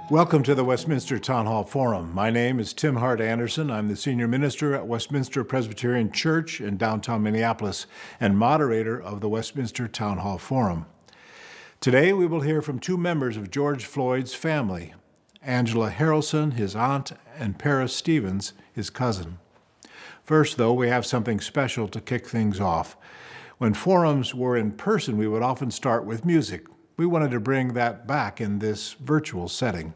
Welcome to the Westminster Town Hall Forum. My name is Tim Hart Anderson. I'm the senior minister at Westminster Presbyterian Church in downtown Minneapolis and moderator of the Westminster Town Hall Forum. Today we will hear from two members of George Floyd's family, Angela Harrelson, his aunt, and Paris Stevens, his cousin. First, though, we have something special to kick things off. When forums were in person, we would often start with music. We wanted to bring that back in this virtual setting.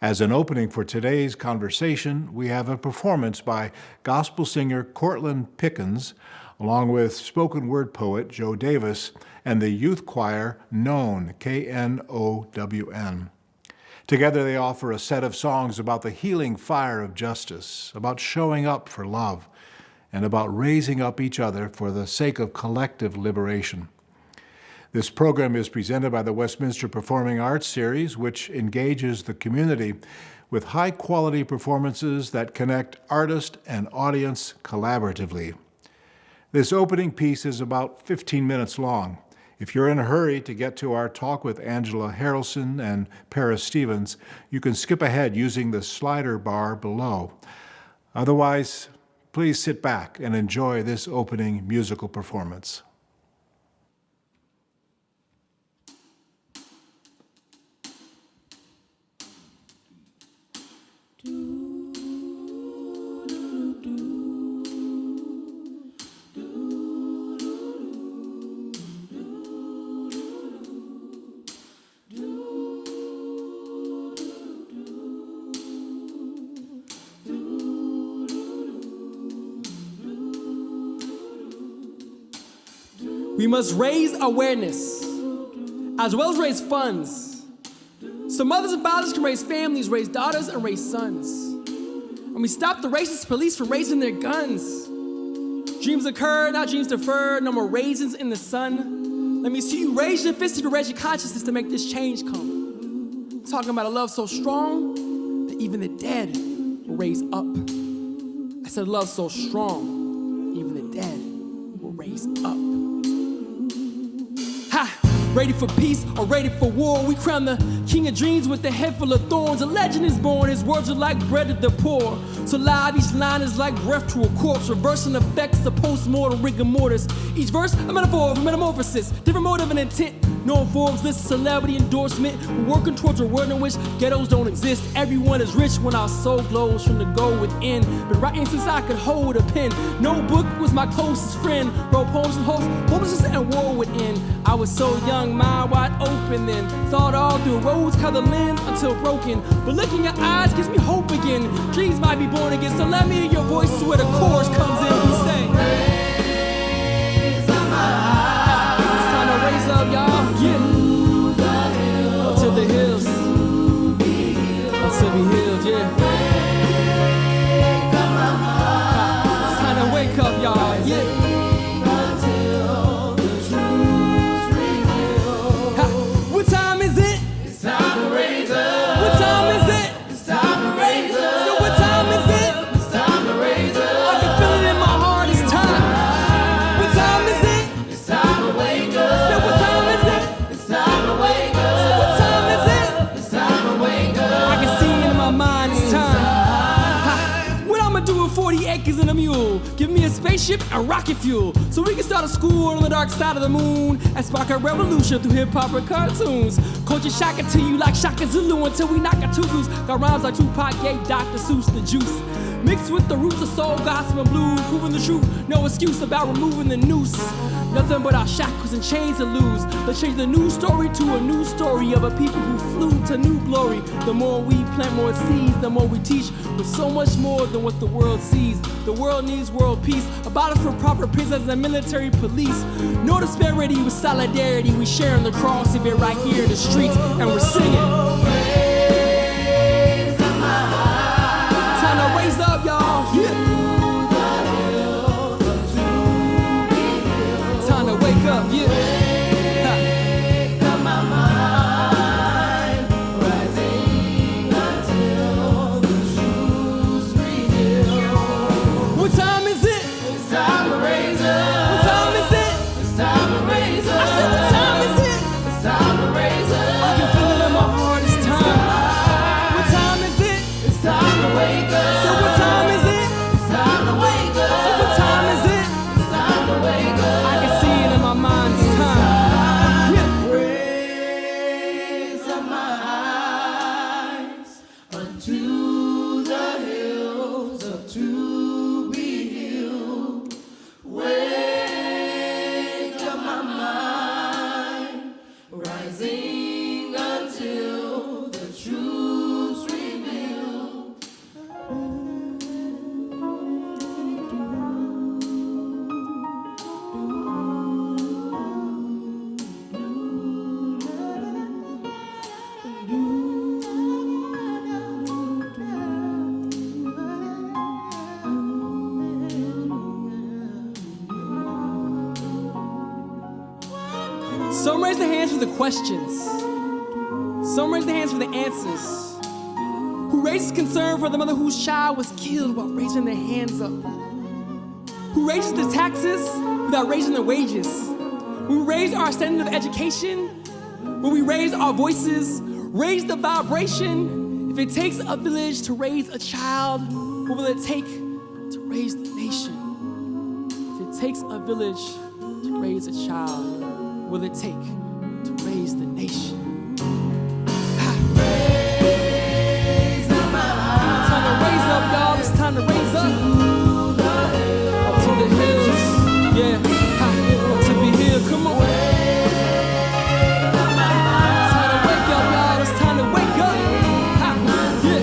As an opening for today's conversation, we have a performance by gospel singer Cortland Pickens, along with spoken word poet Joe Davis and the youth choir Known, K-N-O-W-N. Together they offer a set of songs about the healing fire of justice, about showing up for love, and about raising up each other for the sake of collective liberation. This program is presented by the Westminster Performing Arts Series, which engages the community with high-quality performances that connect artist and audience collaboratively. This opening piece is about 15 minutes long. If you're in a hurry to get to our talk with Angela Harrelson and Paris Stevens, you can skip ahead using the slider bar below. Otherwise, please sit back and enjoy this opening musical performance. We must raise awareness, as well as raise funds, so mothers and fathers can raise families, raise daughters, and raise sons. And we stop the racist police from raising their guns. Dreams occur, now dreams defer, no more raisins in the sun. Let me see you raise your fist if you raise your consciousness to make this change come. I'm talking about a love so strong that even the dead will raise up. I said love so strong, even the dead will raise up. Ready for peace or ready for war? We crown the king of dreams with a head full of thorns. A legend is born, his words are like bread to the poor. So loud, each line is like breath to a corpse, reversing effects of post-mortem rigor mortis. Each verse a metaphor of metamorphosis, different motive and intent. No Forbes list, celebrity endorsement. We're working towards a world in which ghettos don't exist. Everyone is rich when our soul glows from the goal within. Been writing since I could hold a pen. No book was my closest friend. Wrote poems and hopes, hopelessness and war would end. I was so young, mind wide open then. Thought all through rose-colored lens until broken. But looking at eyes gives me hope again. Dreams might be born again, so let me hear your voice where the chorus comes in. We say, raise up my eyes. It's time to raise up, y'all. Yeah. Up to the hills. Up to the hills, yeah. It's time to wake up, y'all. Yeah. And a mule, give me a spaceship and rocket fuel, so we can start a school on the dark side of the moon and spark a revolution through hip-hop and cartoons. Culture shock it to you like Shaka Zulu until we knock our tutus. Got rhymes like Tupac gave Dr. Seuss the juice. Mixed with the roots of soul, gospel, and blues, proving the truth, no excuse about removing the noose. Nothing but our shackles and chains to lose. Let's change the news story to a new story of a people who flew to new glory. The more we plant more seeds, the more we teach, with so much more than what the world sees. The world needs world peace, abolish for proper prisons and military police. No disparity with solidarity, we sharing the cross of it right here in the streets, and we're singing. Time to raise up, y'all. Yeah. Time to wake up, yeah. Wake up my mind, rising until the truth revealed. What time is it? It's time to raise up. What time is it? It's time to raise up. I said, what time is it? It's time to raise up. I can feel it in my heart. It's Some raise their hands for the questions. Some raise their hands for the answers. Who raises concern for the mother whose child was killed while raising their hands up? Who raises the taxes without raising their wages? When we raise our standard of education, when we raise our voices, raise the vibration. If it takes a village to raise a child, what will it take to raise the nation? If it takes a village to raise a child, what will it take to raise the nation? Y'all, it's time to raise up. Up to the hills, yeah. Up to the hill, come on. It's time to wake up, y'all. It's time to wake up. Yeah.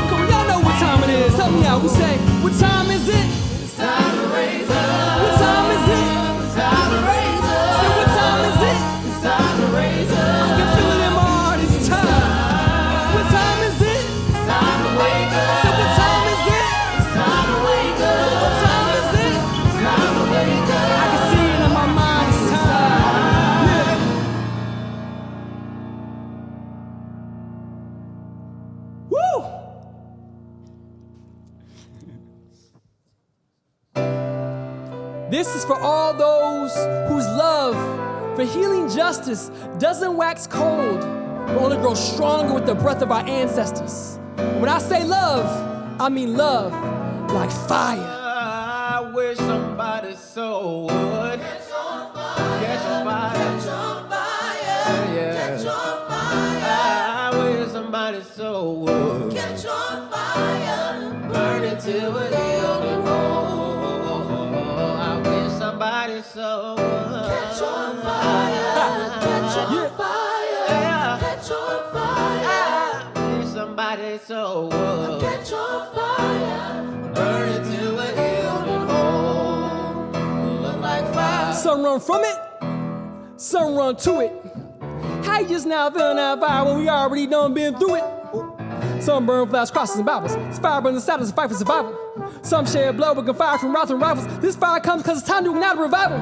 Come on, y'all know what time it is. Help me out. We say, what time is it? It's time to raise up. What time is it? It's time to raise up. Say, what time is it? It's time to raise up. I can feel it in my heart. It's time. What time is it? It's time to wake up. So what time is it? It's time to wake up. What time is it? It's time to wake up. I can see it in my mind. It's time. Yeah. Woo! This is for all those whose love for healing justice doesn't wax cold, but only grows stronger with the breath of our ancestors. When I say love, I mean love like fire. I wish somebody so would catch on fire, catch on fire, catch on fire, yeah. Catch on fire. I wish somebody so would catch on fire, burn it till we're healed and whole. I wish somebody so would catch on fire, catch on fire, yeah. Catch on fire. I wish somebody so would catch on fire, burn it till we're healed and whole. Look like fire. Some run from it, some run to it. How you just now feeling that fire when we already done been through it? Some burn flash crosses and Bibles. This fire burns inside us and fight for survival. Some shed blood with fire from routes and rifles. This fire comes because it's time to ignite a revival.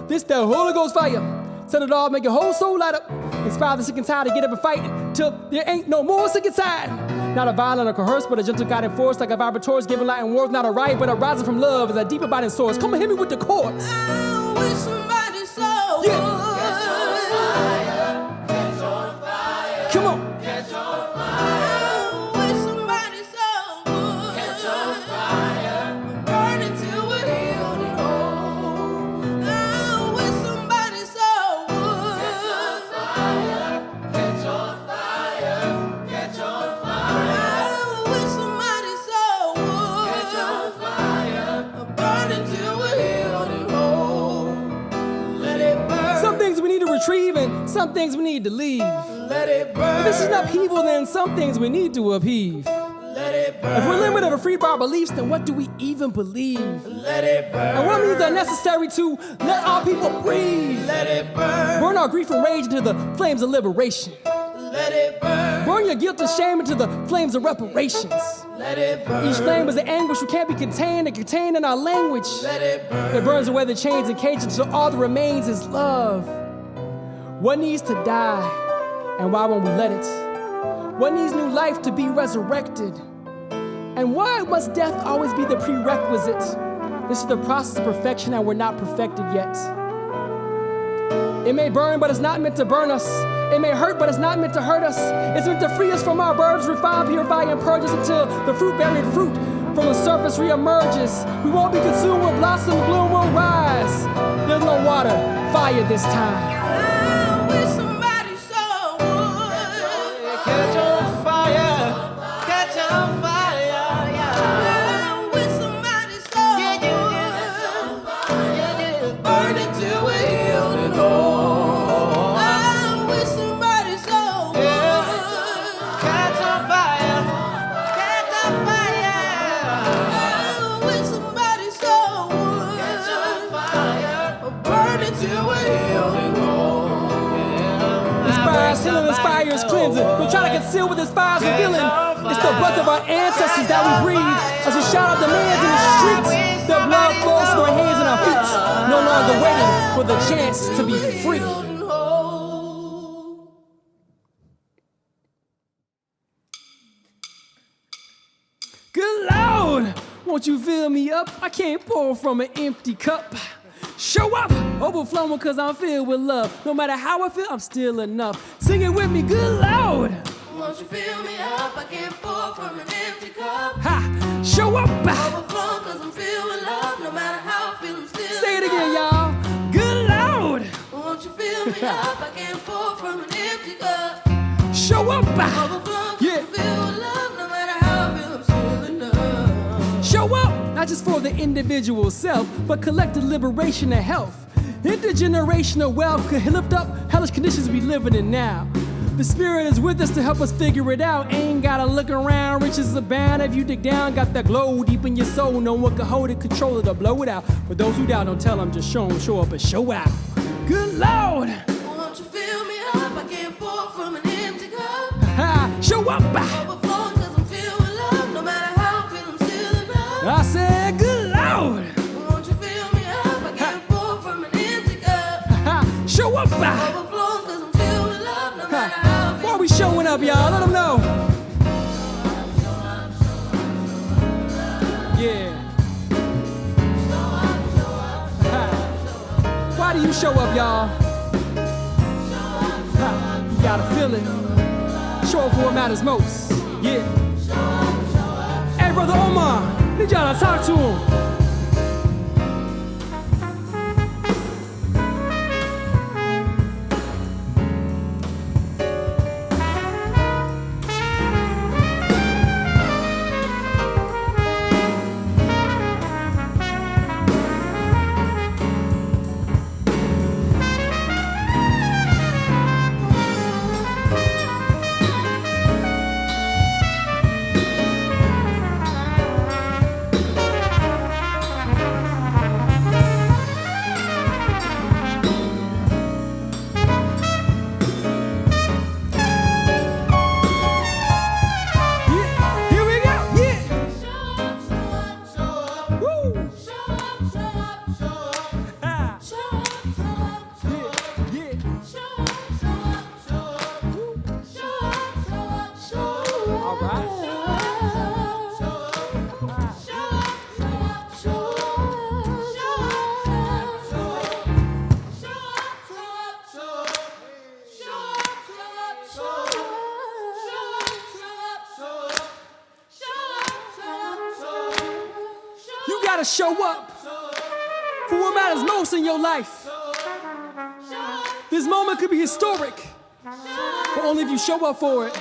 This the Holy Ghost fire. Set it off, make your whole soul light up. Inspire the sick and tired to get up and fight till there ain't no more sick and tired. Not a violent or coerced, but a gentle guiding force, like a vibrator's giving light and warmth. Not a riot, but a rising from love is a deep abiding source. Come and hit me with the chords. I wish somebody so Yeah. catch on fire, catch on fire, Come on. catch on fire. I wish somebody so would catch on fire, burn it till we're healed and whole. I wish somebody so would catch on fire, catch on fire, catch on fire. I wish somebody so would catch on fire, burn it till we're healed and whole. Let it burn. Some things we need to retrieve and some things we need to leave. Let it burn. If this is not upheaval, then some things we need to upheave. Let it burn. If we're limited or freed by our beliefs, then what do we even believe? Let it burn. And what means are necessary to let our people breathe? Let it burn. Burn our grief and rage into the flames of liberation. Let it burn. Burn your guilt and shame into the flames of reparations. Let it burn. Each flame is an anguish we can't be contained and contained in our language. Let it burn. It burns away the chains and cages until all that remains is love. What needs to die, and why won't we let it? What needs new life to be resurrected? And why must death always be the prerequisite? This is the process of perfection, and we're not perfected yet. It may burn, but it's not meant to burn us. It may hurt, but it's not meant to hurt us. It's meant to free us from our burdens, refine, purify, and purge us until the fruit-bearing fruit from the surface reemerges. We won't be consumed with blossom, bloom will rise. There's no water, fire this time. I wish somebody so would Catch on fire, catch on fire, yeah. I wish somebody so would burn it till we're healed and whole. I wish somebody so would Catch on fire, catch on fire. I wish somebody so would Catch on fire, burn it till we're healed and whole. This fire is healing, this fire is cleansing. We're trying to conceal what this fire is revealing. It's the breath of our ancestors that we breathe. As we shout out the names in the streets, the blood flows from our hands and our feet. no longer waiting for the chance to be free. Good Lord, won't you fill me up? I can't pour from an empty cup. Show up, overflowing cause I'm filled with love. No matter how I feel, I'm still enough. Sing it with me, good Lord. Won't you fill me up? I can't pour from an empty cup. Ha, show up. Overflowing cause I'm filled with love. No matter how I feel, I'm still Say it again, y'all. Good Lord. Won't you fill me up? I can't pour from an empty cup. Show up. Overflowing cause Yeah. I'm filled with love. No matter how I feel, I'm still enough. Show up, not just for the individual self, but collective liberation and health. Intergenerational wealth could lift up hellish conditions we living in now. The spirit is with us to help us figure it out. Ain't gotta look around, riches abound. If you dig down, got that glow deep in your soul. No one can hold it, control it, or blow it out. For those who doubt, don't tell them, just show them, show up and show out. Good Lord! Won't you fill me up? I can't pour from an empty cup. Ha! Show up! Overflowing cause I'm filled with love. No matter how I feel, I'm still enough. I said, good Lord! Won't you fill me up? I can't pour from an empty cup. Ha! Show up! Overflowing cause I'm filled with love. No matter how I feel. Why we showing up, y'all? Let them know. Yeah. Ha. Why do you show up, y'all? Ha. You gotta feel it. Show up for what matters most. Yeah. Hey, Brother Omar, need y'all to talk to him. Show up for what matters most in your life. This moment could be historic, but only if you show up for it.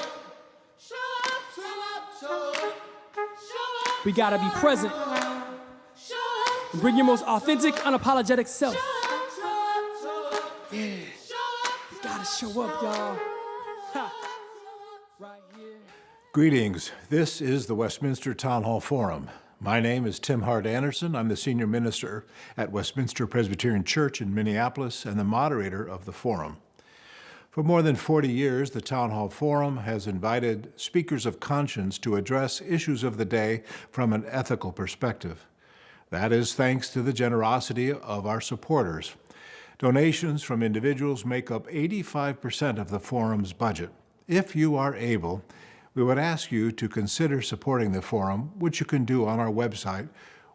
We gotta be present and bring your most authentic, unapologetic self. Yeah, you gotta show up, y'all. Ha. Right here. Greetings. This is the Westminster Town Hall Forum. My name is Tim Hart Anderson. I'm the senior minister at Westminster Presbyterian Church in Minneapolis and the moderator of the forum. For more than 40 years, the Town Hall Forum has invited speakers of conscience to address issues of the day from an ethical perspective. That is thanks to the generosity of our supporters. Donations from individuals make up 85% of the forum's budget. If you are able, we would ask you to consider supporting the forum, which you can do on our website,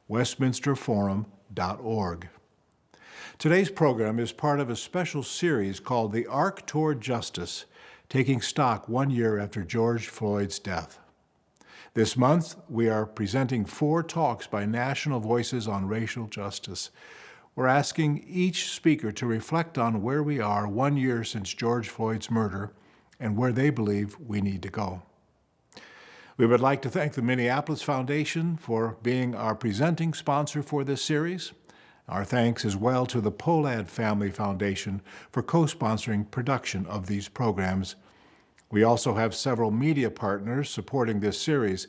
westminsterforum.org. Today's program is part of a special series called The Arc Toward Justice, taking stock 1 year after George Floyd's death. This month, we are presenting 4 talks by national voices on racial justice. We're asking each speaker to reflect on where we are 1 year since George Floyd's murder and where they believe we need to go. We would like to thank the Minneapolis Foundation for being our presenting sponsor for this series. Our thanks as well to the Polad Family Foundation for co-sponsoring production of these programs. We also have several media partners supporting this series.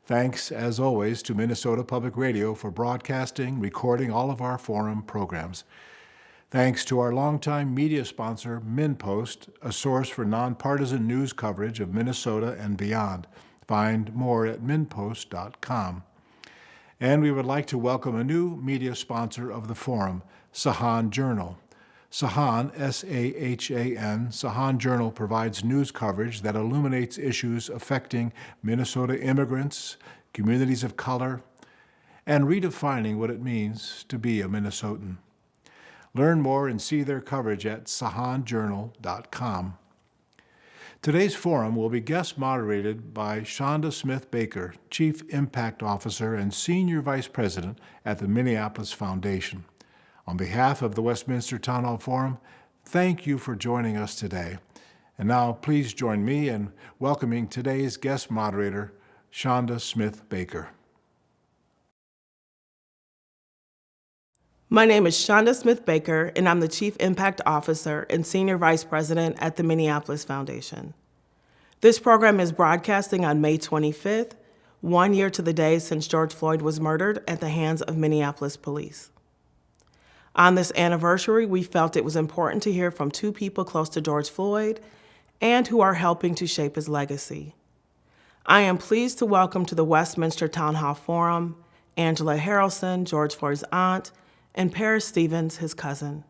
Thanks, as always, to Minnesota Public Radio for broadcasting, recording all of our forum programs. Thanks to our longtime media sponsor, MinnPost, a source for nonpartisan news coverage of Minnesota and beyond. Find more at minnpost.com. And we would like to welcome a new media sponsor of the forum, Sahan Journal. Sahan, S-A-H-A-N, Sahan Journal provides news coverage that illuminates issues affecting Minnesota immigrants, communities of color, and redefining what it means to be a Minnesotan. Learn more and see their coverage at sahanjournal.com. Today's forum will be guest moderated by Shonda Smith Baker, Chief Impact Officer and Senior Vice President at the Minneapolis Foundation. On behalf of the Westminster Town Hall Forum, thank you for joining us today. And now please join me in welcoming today's guest moderator, Shonda Smith Baker. My name is Shonda Smith Baker, and I'm the Chief Impact Officer and Senior Vice President at the Minneapolis Foundation. This program is broadcasting on May 25th, 1 year to the day since George Floyd was murdered at the hands of Minneapolis police. On this anniversary, we felt it was important to hear from two people close to George Floyd and who are helping to shape his legacy. I am pleased to welcome to the Westminster Town Hall Forum Angela Harrelson, George Floyd's aunt, and Paris Stevens, his cousin.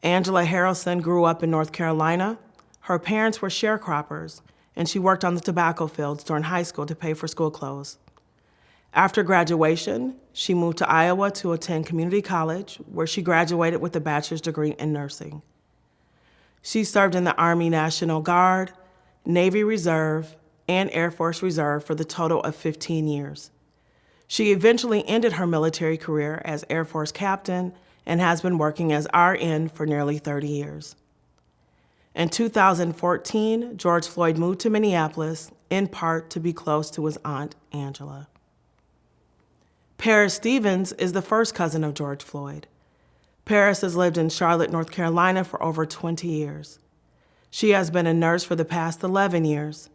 Angela Harrelson grew up in North Carolina. Her parents were sharecroppers, and she worked on the tobacco fields during high school to pay for school clothes. After graduation, she moved to Iowa to attend community college, where she graduated with a bachelor's degree in nursing. She served in the Army National Guard, Navy Reserve, and Air Force Reserve for the total of 15 years. She eventually ended her military career as Air Force captain and has been working as RN for nearly 30 years. In 2014, George Floyd moved to Minneapolis, in part to be close to his aunt, Angela. Paris Stevens is the first cousin of George Floyd. Paris has lived in Charlotte, North Carolina for over 20 years. She has been a nurse for the past 11 years.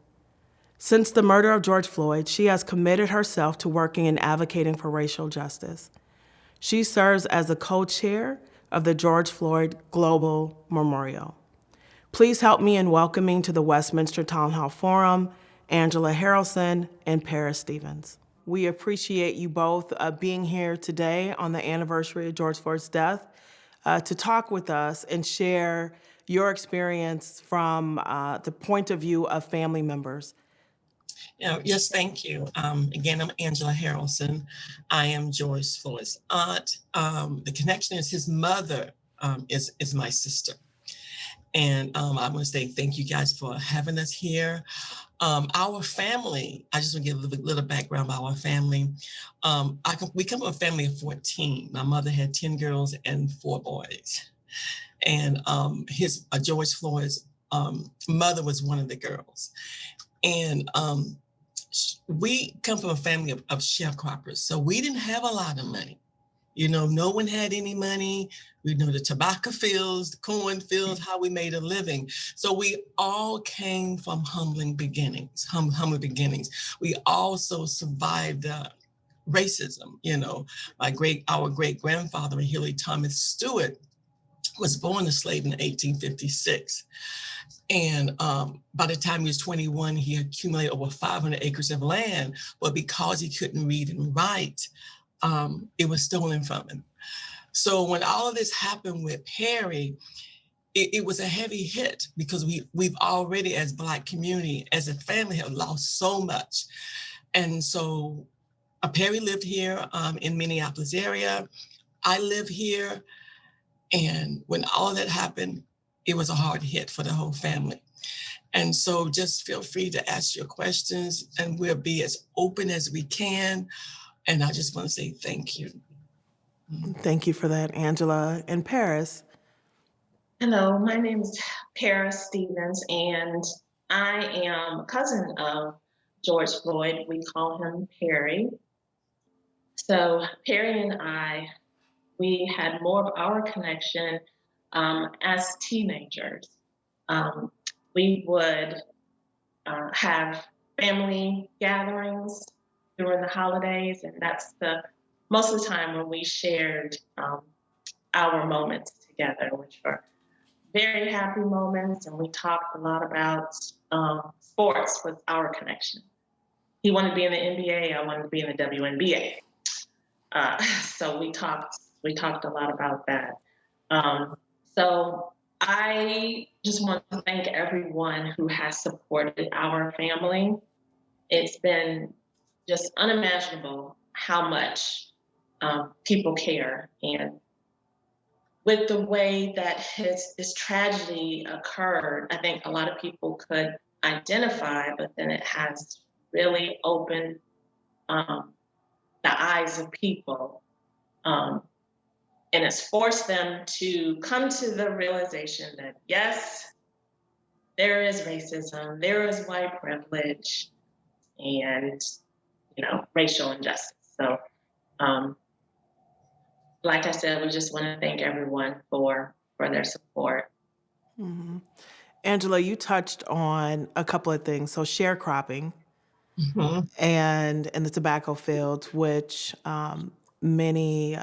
Since the murder of George Floyd, she has committed herself to working and advocating for racial justice. She serves as the co-chair of the George Floyd Global Memorial. Please help me in welcoming to the Westminster Town Hall Forum, Angela Harrelson and Paris Stevens. We appreciate you both being here today on the anniversary of George Floyd's death to talk with us and share your experience from the point of view of family members. Yes, thank you. Again, I'm Angela Harrelson. I am George Floyd's aunt. The connection is his mother is my sister. And I want to say thank you guys for having us here. Our family, I just want to give a little background about our family. We come from a family of 14. My mother had 10 girls and 4 boys. And George Floyd's mother was one of the girls. And we come from a family of sharecroppers, so we didn't have a lot of money. No one had any money. We know the tobacco fields, the corn fields, how we made a living. So we all came from humble beginnings. We also survived racism. Our great grandfather, Hilly Thomas Stewart, was born a slave in 1856. And by the time he was 21, he accumulated over 500 acres of land. But because he couldn't read and write, it was stolen from him. So when all of this happened with Perry, it was a heavy hit because we've already, as Black community, as a family, have lost so much. And so Perry lived here in Minneapolis area. I live here. And when all of that happened, it was a hard hit for the whole family. And so just feel free to ask your questions and we'll be as open as we can. And I just want to say thank you. Thank you for that, Angela. And Paris? Hello, my name is Paris Stevens, and I am a cousin of George Floyd. We call him Perry. So Perry and I, we had more of our connection as teenagers. We would have family gatherings during the holidays, and that's most of the time when we shared our moments together, which were very happy moments, and we talked a lot about sports with our connection. He wanted to be in the NBA, I wanted to be in the WNBA. So we talked a lot about that. So I just want to thank everyone who has supported our family. It's been just unimaginable how much people care. And with the way that this tragedy occurred, I think a lot of people could identify, but then it has really opened um, the eyes of people. Um, and it's forced them to come to the realization that, yes, there is racism, there is white privilege, and racial injustice. So, um, like I said, we just want to thank everyone for their support. Hmm. Angela, you touched on a couple of things. So sharecropping Mhm. and the tobacco fields, which many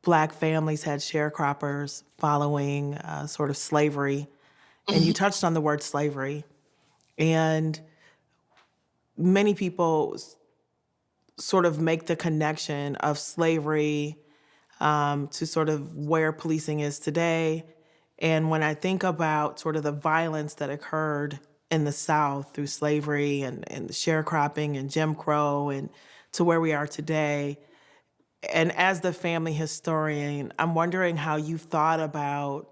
Black families had sharecroppers following sort of slavery. And you Mhm. touched on the word slavery. And many people sort of make the connection of slavery to sort of where policing is today. And when I think about sort of the violence that occurred in the South through slavery and the sharecropping and Jim Crow and to where we are today, and as the family historian, I'm wondering how you've thought about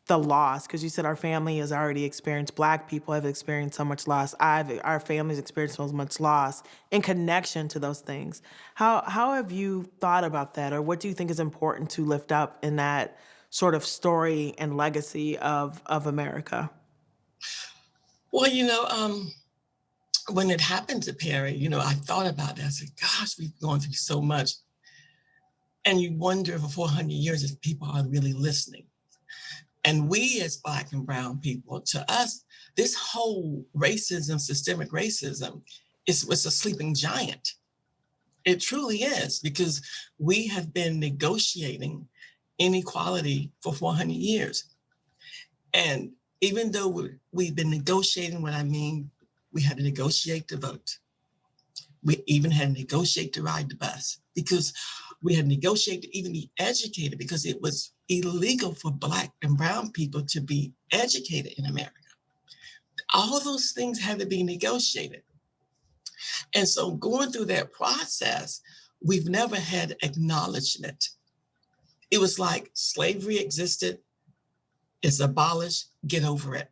the loss, because you said our family has already experienced, Black people have experienced so much loss. Our family's experienced so much loss in connection to those things. How have you thought about that, or what do you think is important to lift up in that sort of story and legacy of America? Well, when it happened to Perry, I thought about that. I said, gosh, we've gone through so much. And you wonder for 400 years if people are really listening. And we as Black and brown people, to us, this whole racism, systemic racism, was a sleeping giant. It truly is, because we have been negotiating inequality for 400 years. And even though we've been negotiating, what I mean, we had to negotiate to vote. We even had to negotiate to ride the bus, because we had negotiated to even be educated, because it was illegal for Black and brown people to be educated in America. All those things had to be negotiated. And so going through that process, we've never had acknowledgement. It was like slavery existed, it's abolished, get over it.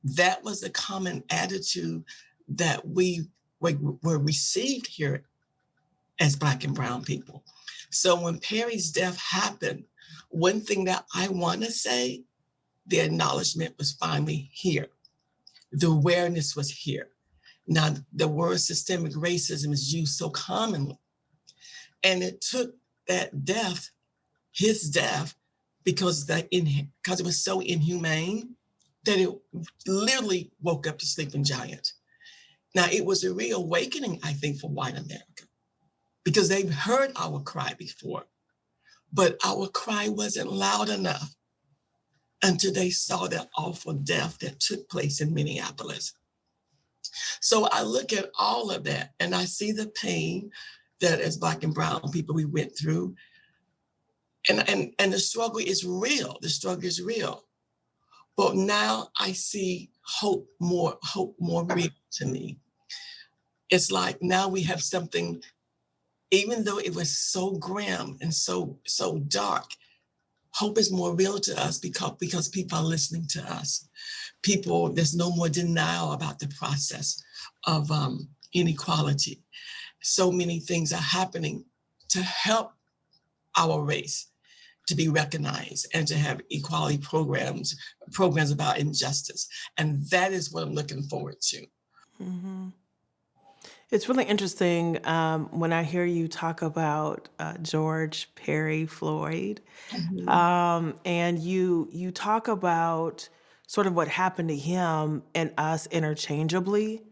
That was the common attitude that we were received here as Black and brown people. So when Perry's death happened, one thing that I want to say, the acknowledgement was finally here. The awareness was here. Now, the word systemic racism is used so commonly. And it took that death, his death, because it was so inhumane that it literally woke up the sleeping giant. Now, it was a reawakening, I think, for white America, because they've heard our cry before, but our cry wasn't loud enough until they saw that awful death that took place in Minneapolis. So I look at all of that and I see the pain that as Black and brown people we went through. And the struggle is real. The struggle is real. But now I see hope more real to me. It's like now we have something, even though it was so grim and so dark, hope is more real to us because people are listening to us. There's no more denial about the process of inequality. So many things are happening to help our race to be recognized and to have equality programs about injustice. And that is what I'm looking forward to. Mm-hmm. It's really interesting when I hear you talk about George Perry Floyd, and you talk about sort of what happened to him and us interchangeably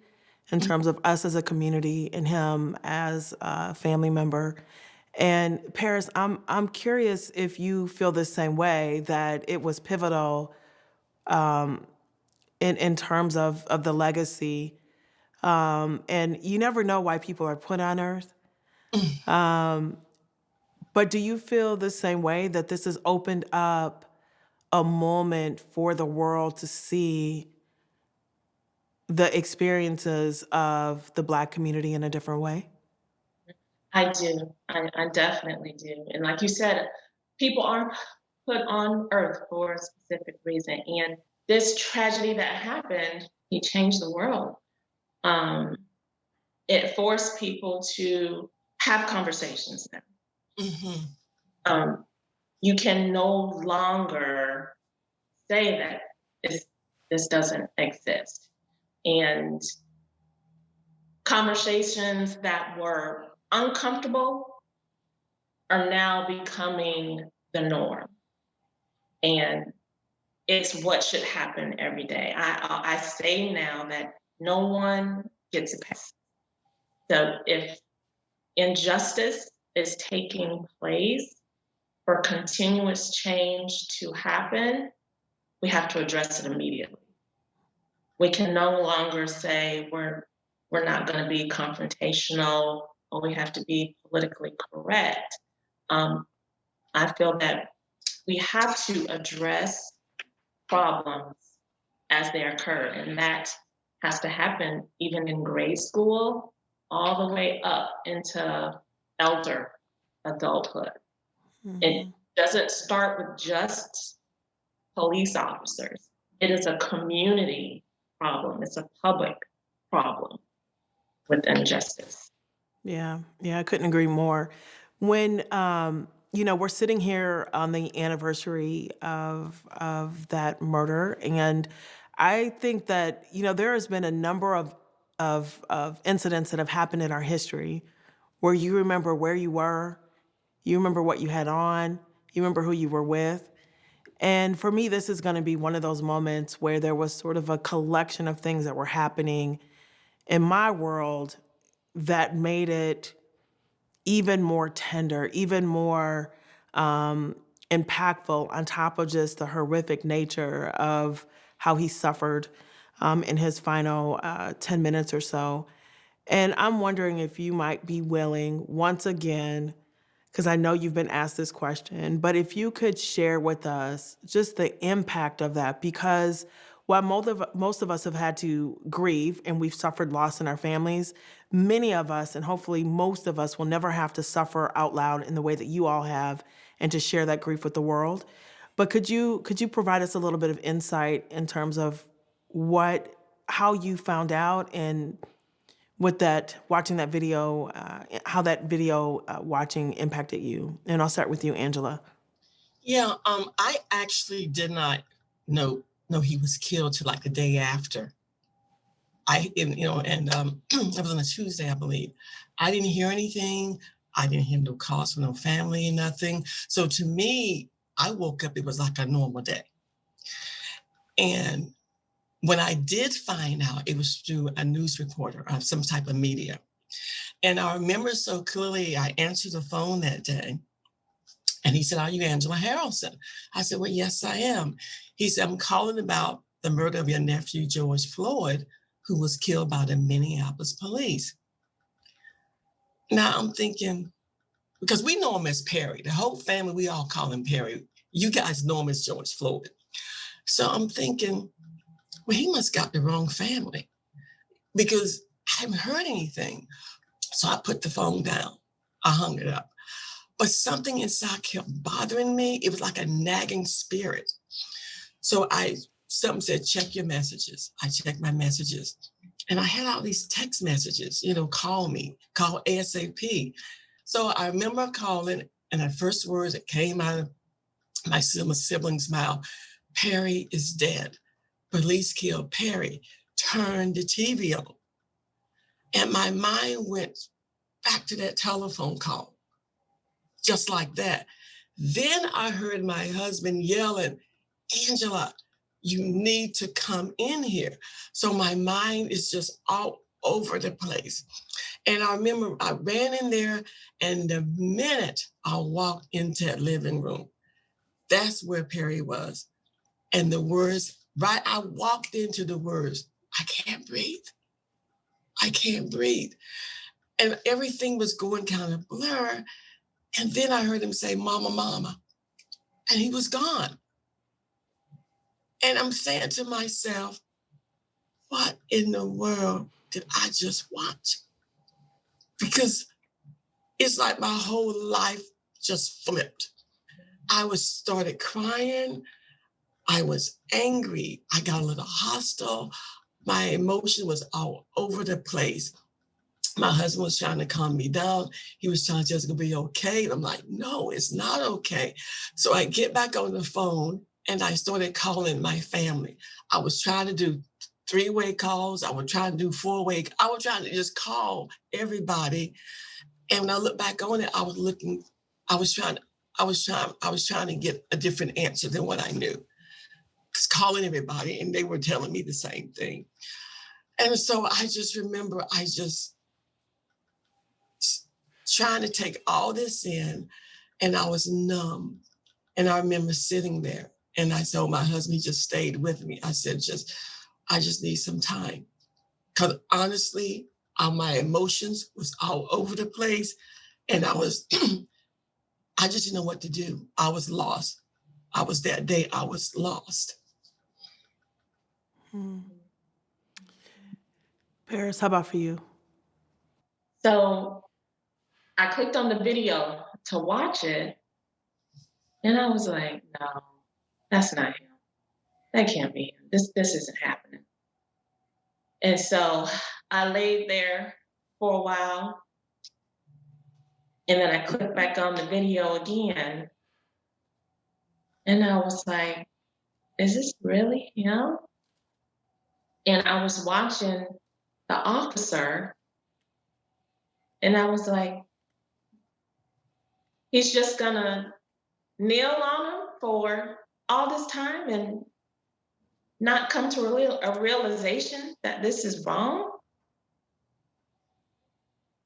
in terms of us as a community and him as a family member. And Paris, I'm curious if you feel the same way, that it was pivotal in terms of the legacy. And you never know why people are put on earth. But do you feel the same way, that this has opened up a moment for the world to see the experiences of the Black community in a different way? I do. I definitely do. And like you said, people aren't put on earth for a specific reason. And this tragedy that happened, it changed the world. Um, it forced people to have conversations now. Mhm. You can no longer say that this doesn't exist. And conversations that were uncomfortable are now becoming the norm. And it's what should happen every day. I say now that no one gets a pass. So if injustice is taking place, for continuous change to happen, we have to address it immediately. We can no longer say we're not going to be confrontational, or we have to be politically correct. I feel that we have to address problems as they occur, and that has to happen even in grade school, all the way up into elder adulthood. It doesn't start with just police officers. It is a community problem. It's a public problem with injustice. Yeah, I couldn't agree more. When we're sitting here on the anniversary of that murder, and I think that there has been a number of incidents that have happened in our history where you remember where you were, you remember what you had on, you remember who you were with. And for me, this is going to be one of those moments where there was sort of a collection of things that were happening in my world that made it even more tender, even more impactful, on top of just the horrific nature of how he suffered in his final 10 minutes or so. And I'm wondering if you might be willing, once again, because I know you've been asked this question, but if you could share with us just the impact of that, because while most of us have had to grieve and we've suffered loss in our families, many of us, and hopefully most of us, will never have to suffer out loud in the way that you all have, and to share that grief with the world. But could you provide us a little bit of insight in terms of how you found out, and with that, watching that video, how that video watching impacted you? And I'll start with you, Angela. Yeah, I actually did not know he was killed till like the day after. It was on a Tuesday, I believe. I didn't hear anything. I didn't hear no calls from no family, nothing. So to me, I woke up, it was like a normal day. And when I did find out, it was through a news reporter of some type of media. And I remember so clearly, I answered the phone that day. And he said, "Are you Angela Harrelson?" I said, "Well, yes, I am." He said, "I'm calling about the murder of your nephew, George Floyd, who was killed by the Minneapolis police." Now I'm thinking, because we know him as Perry, the whole family, we all call him Perry. You guys know him as George Floyd. So I'm thinking, well, he must got the wrong family, because I haven't heard anything. So I put the phone down. I hung it up. But something inside kept bothering me. It was like a nagging spirit. So something said, "Check your messages." I checked my messages. And I had all these text messages, call me, call ASAP. So I remember calling, and the first words that came out of my sibling's mouth, "Perry is dead. Police killed Perry. Turn the TV on." And my mind went back to that telephone call, just like that. Then I heard my husband yelling, "Angela, you need to come in here." So my mind is just all over the place. And I remember I ran in there, and the minute I walked into that living room, that's where Perry was. And the words, I walked into the words, "I can't breathe. I can't breathe." And everything was going kind of blur. And then I heard him say, "Mama, mama," and he was gone. And I'm saying to myself, what in the world did I just watch? Because it's like my whole life just flipped. I started crying. I was angry. I got a little hostile. My emotion was all over the place. My husband was trying to calm me down. He was trying to just gonna be okay. And I'm like, no, it's not okay. So I get back on the phone and I started calling my family. I was trying to do 3-way calls. I was trying to do 4-way. I was trying to just call everybody. And when I look back on it, I was trying to get a different answer than what I knew. Just calling everybody, and they were telling me the same thing. And so I just remember, trying to take all this in, and I was numb. And I remember sitting there, and I told my husband, he just stayed with me. I said, I just need some time. Because honestly, my emotions was all over the place. And I just didn't know what to do. I was lost. That day, I was lost. Paris, how about for you? So I clicked on the video to watch it, and I was like, no, that's not him. That can't be him. This isn't happening. And so I laid there for a while, and then I clicked back on the video again, and I was like, is this really him? And I was watching the officer, and I was like, he's just gonna kneel on him for all this time and not come to a realization that this is wrong?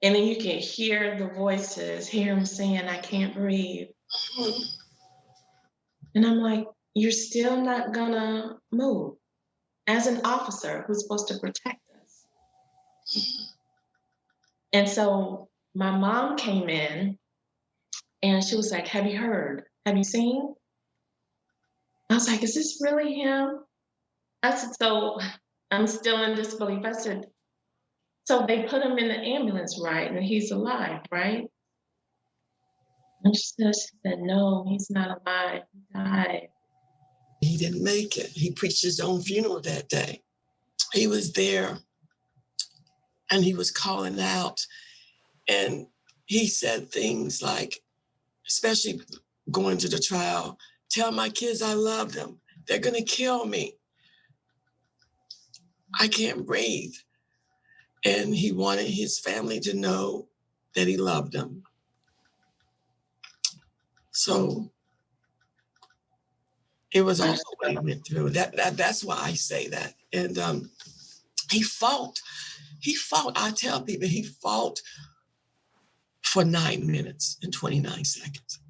And then you can hear the voices, hear him saying, I can't breathe. And I'm like, you're still not gonna move as an officer who's supposed to protect us. And so my mom came in and she was like, have you heard? Have you seen? I was like, is this really him? I said, so I'm still in disbelief. I said, so they put him in the ambulance, right? And he's alive, right? And she said, no, he's not alive. He died. He didn't make it. He preached his own funeral that day. He was there and he was calling out, and he said things like, especially going to the trial, tell my kids I love them. They're gonna kill me. I can't breathe. And he wanted his family to know that he loved them. So it was also what he went through. That's why I say that. And he fought. I tell people he fought for 9 minutes and 29 seconds.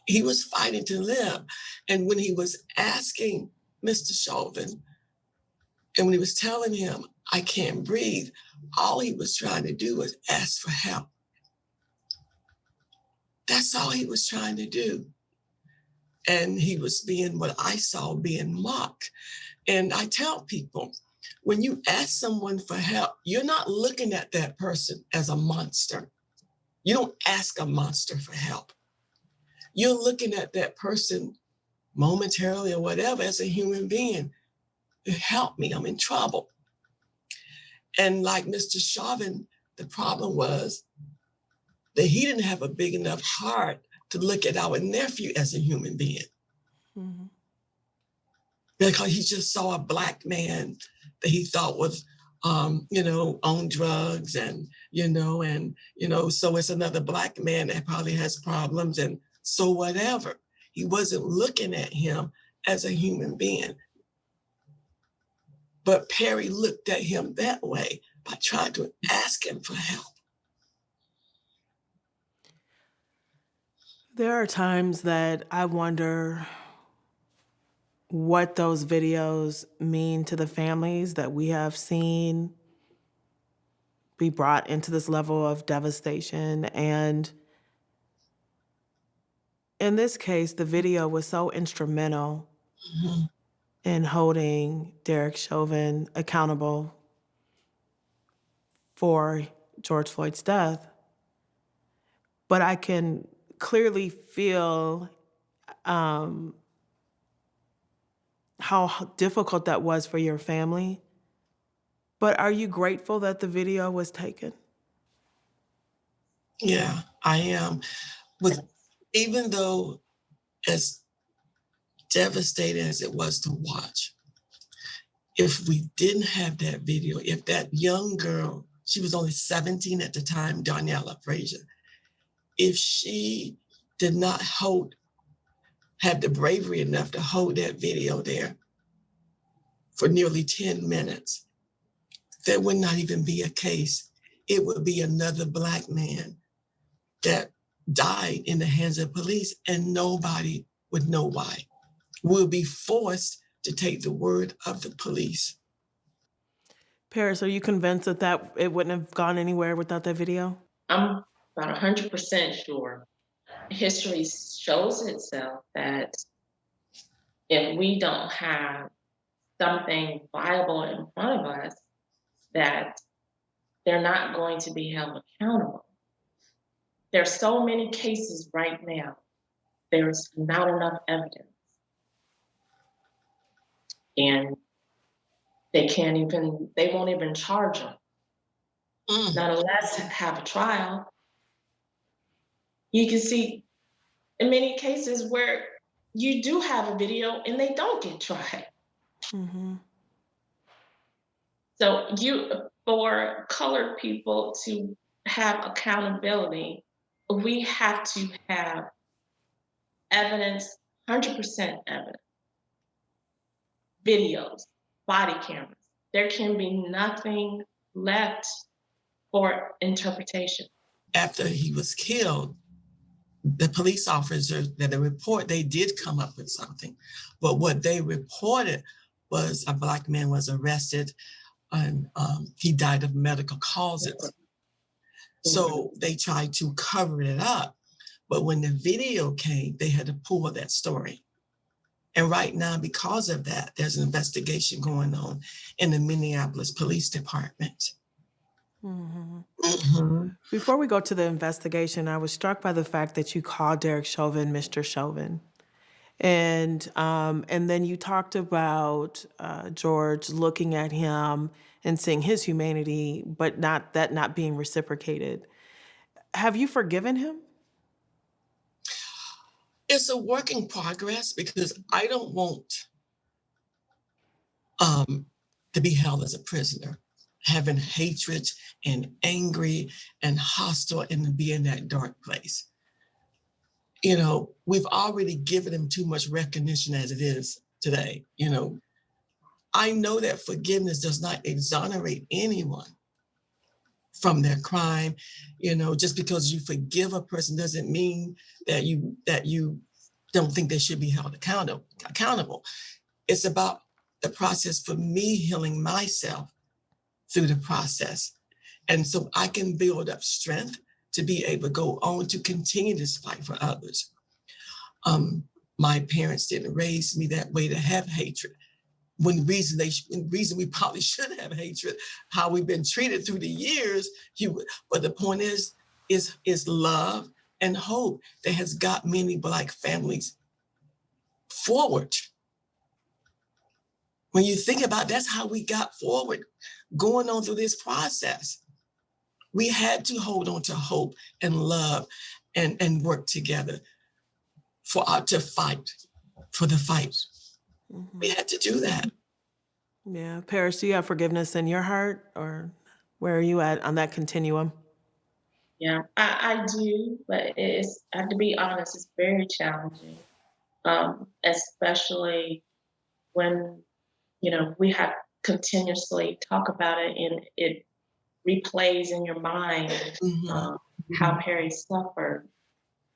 He was fighting to live. And when he was asking Mr. Chauvin, and when he was telling him, I can't breathe, all he was trying to do was ask for help. That's all he was trying to do. And he was what I saw being mocked. And I tell people, when you ask someone for help, you're not looking at that person as a monster. You don't ask a monster for help. You're looking at that person momentarily or whatever as a human being. Help me, I'm in trouble. And like Mr. Chauvin, the problem was that he didn't have a big enough heart to look at our nephew as a human being. Mm-hmm. Because he just saw a Black man that he thought was, on drugs and so it's another Black man that probably has problems and so whatever. He wasn't looking at him as a human being. But Perry looked at him that way by trying to ask him for help. There are times that I wonder what those videos mean to the families that we have seen be brought into this level of devastation. And in this case, the video was so instrumental in holding Derek Chauvin accountable for George Floyd's death. But I can clearly feel how difficult that was for your family. But are you grateful that the video was taken? Yeah, I am. Even though as devastating as it was to watch, if we didn't have that video, if that young girl, she was only 17 at the time, Darnella Frazier, if she did not have the bravery enough to hold that video there for nearly 10 minutes, there would not even be a case. It would be another Black man that died in the hands of police, and nobody would know why. We'll be forced to take the word of the police. Paris, are you convinced that it wouldn't have gone anywhere without that video? I'm about 100% sure. History shows itself that if we don't have something viable in front of us, that they're not going to be held accountable. There's so many cases right now. There's not enough evidence. And they won't even charge them. Not unless have a trial. You can see in many cases where you do have a video and they don't get tried. Mm-hmm. So for colored people to have accountability, we have to have evidence, 100% evidence, videos, body cameras. There can be nothing left for interpretation. After he was killed, the police officers that report, they did come up with something. But what they reported was a Black man was arrested and he died of medical causes. So they tried to cover it up. But when the video came, they had to pull that story. And right now, because of that, there's an investigation going on in the Minneapolis Police Department. Before we go to the investigation, I was struck by the fact that you called Derek Chauvin Mr. Chauvin. And then you talked about George looking at him and seeing his humanity, but not being reciprocated. Have you forgiven him? It's a work in progress because I don't want to be held as a prisoner, having hatred and angry and hostile and to be in that dark place. You know, we've already given him too much recognition as it is today. You know, I know that forgiveness does not exonerate anyone from their crime. You know, just because you forgive a person doesn't mean that you don't think they should be held accountable. It's about the process for me healing myself through the process. And so I can build up strength to be able to go on to continue this fight for others. My parents didn't raise me that way to have hatred. When the reason we probably should have hatred, how we've been treated through the years. But the point is love and hope that has got many Black families forward. When you think about it, that's how we got forward, going on through this process. We had to hold on to hope and love and work together to fight for the fight. We had to do that. Yeah. Paris, do you have forgiveness in your heart, or where are you at on that continuum? Yeah, I do, but I have to be honest, it's very challenging, especially when, we have continuously talk about it and it replays in your mind how Perry suffered.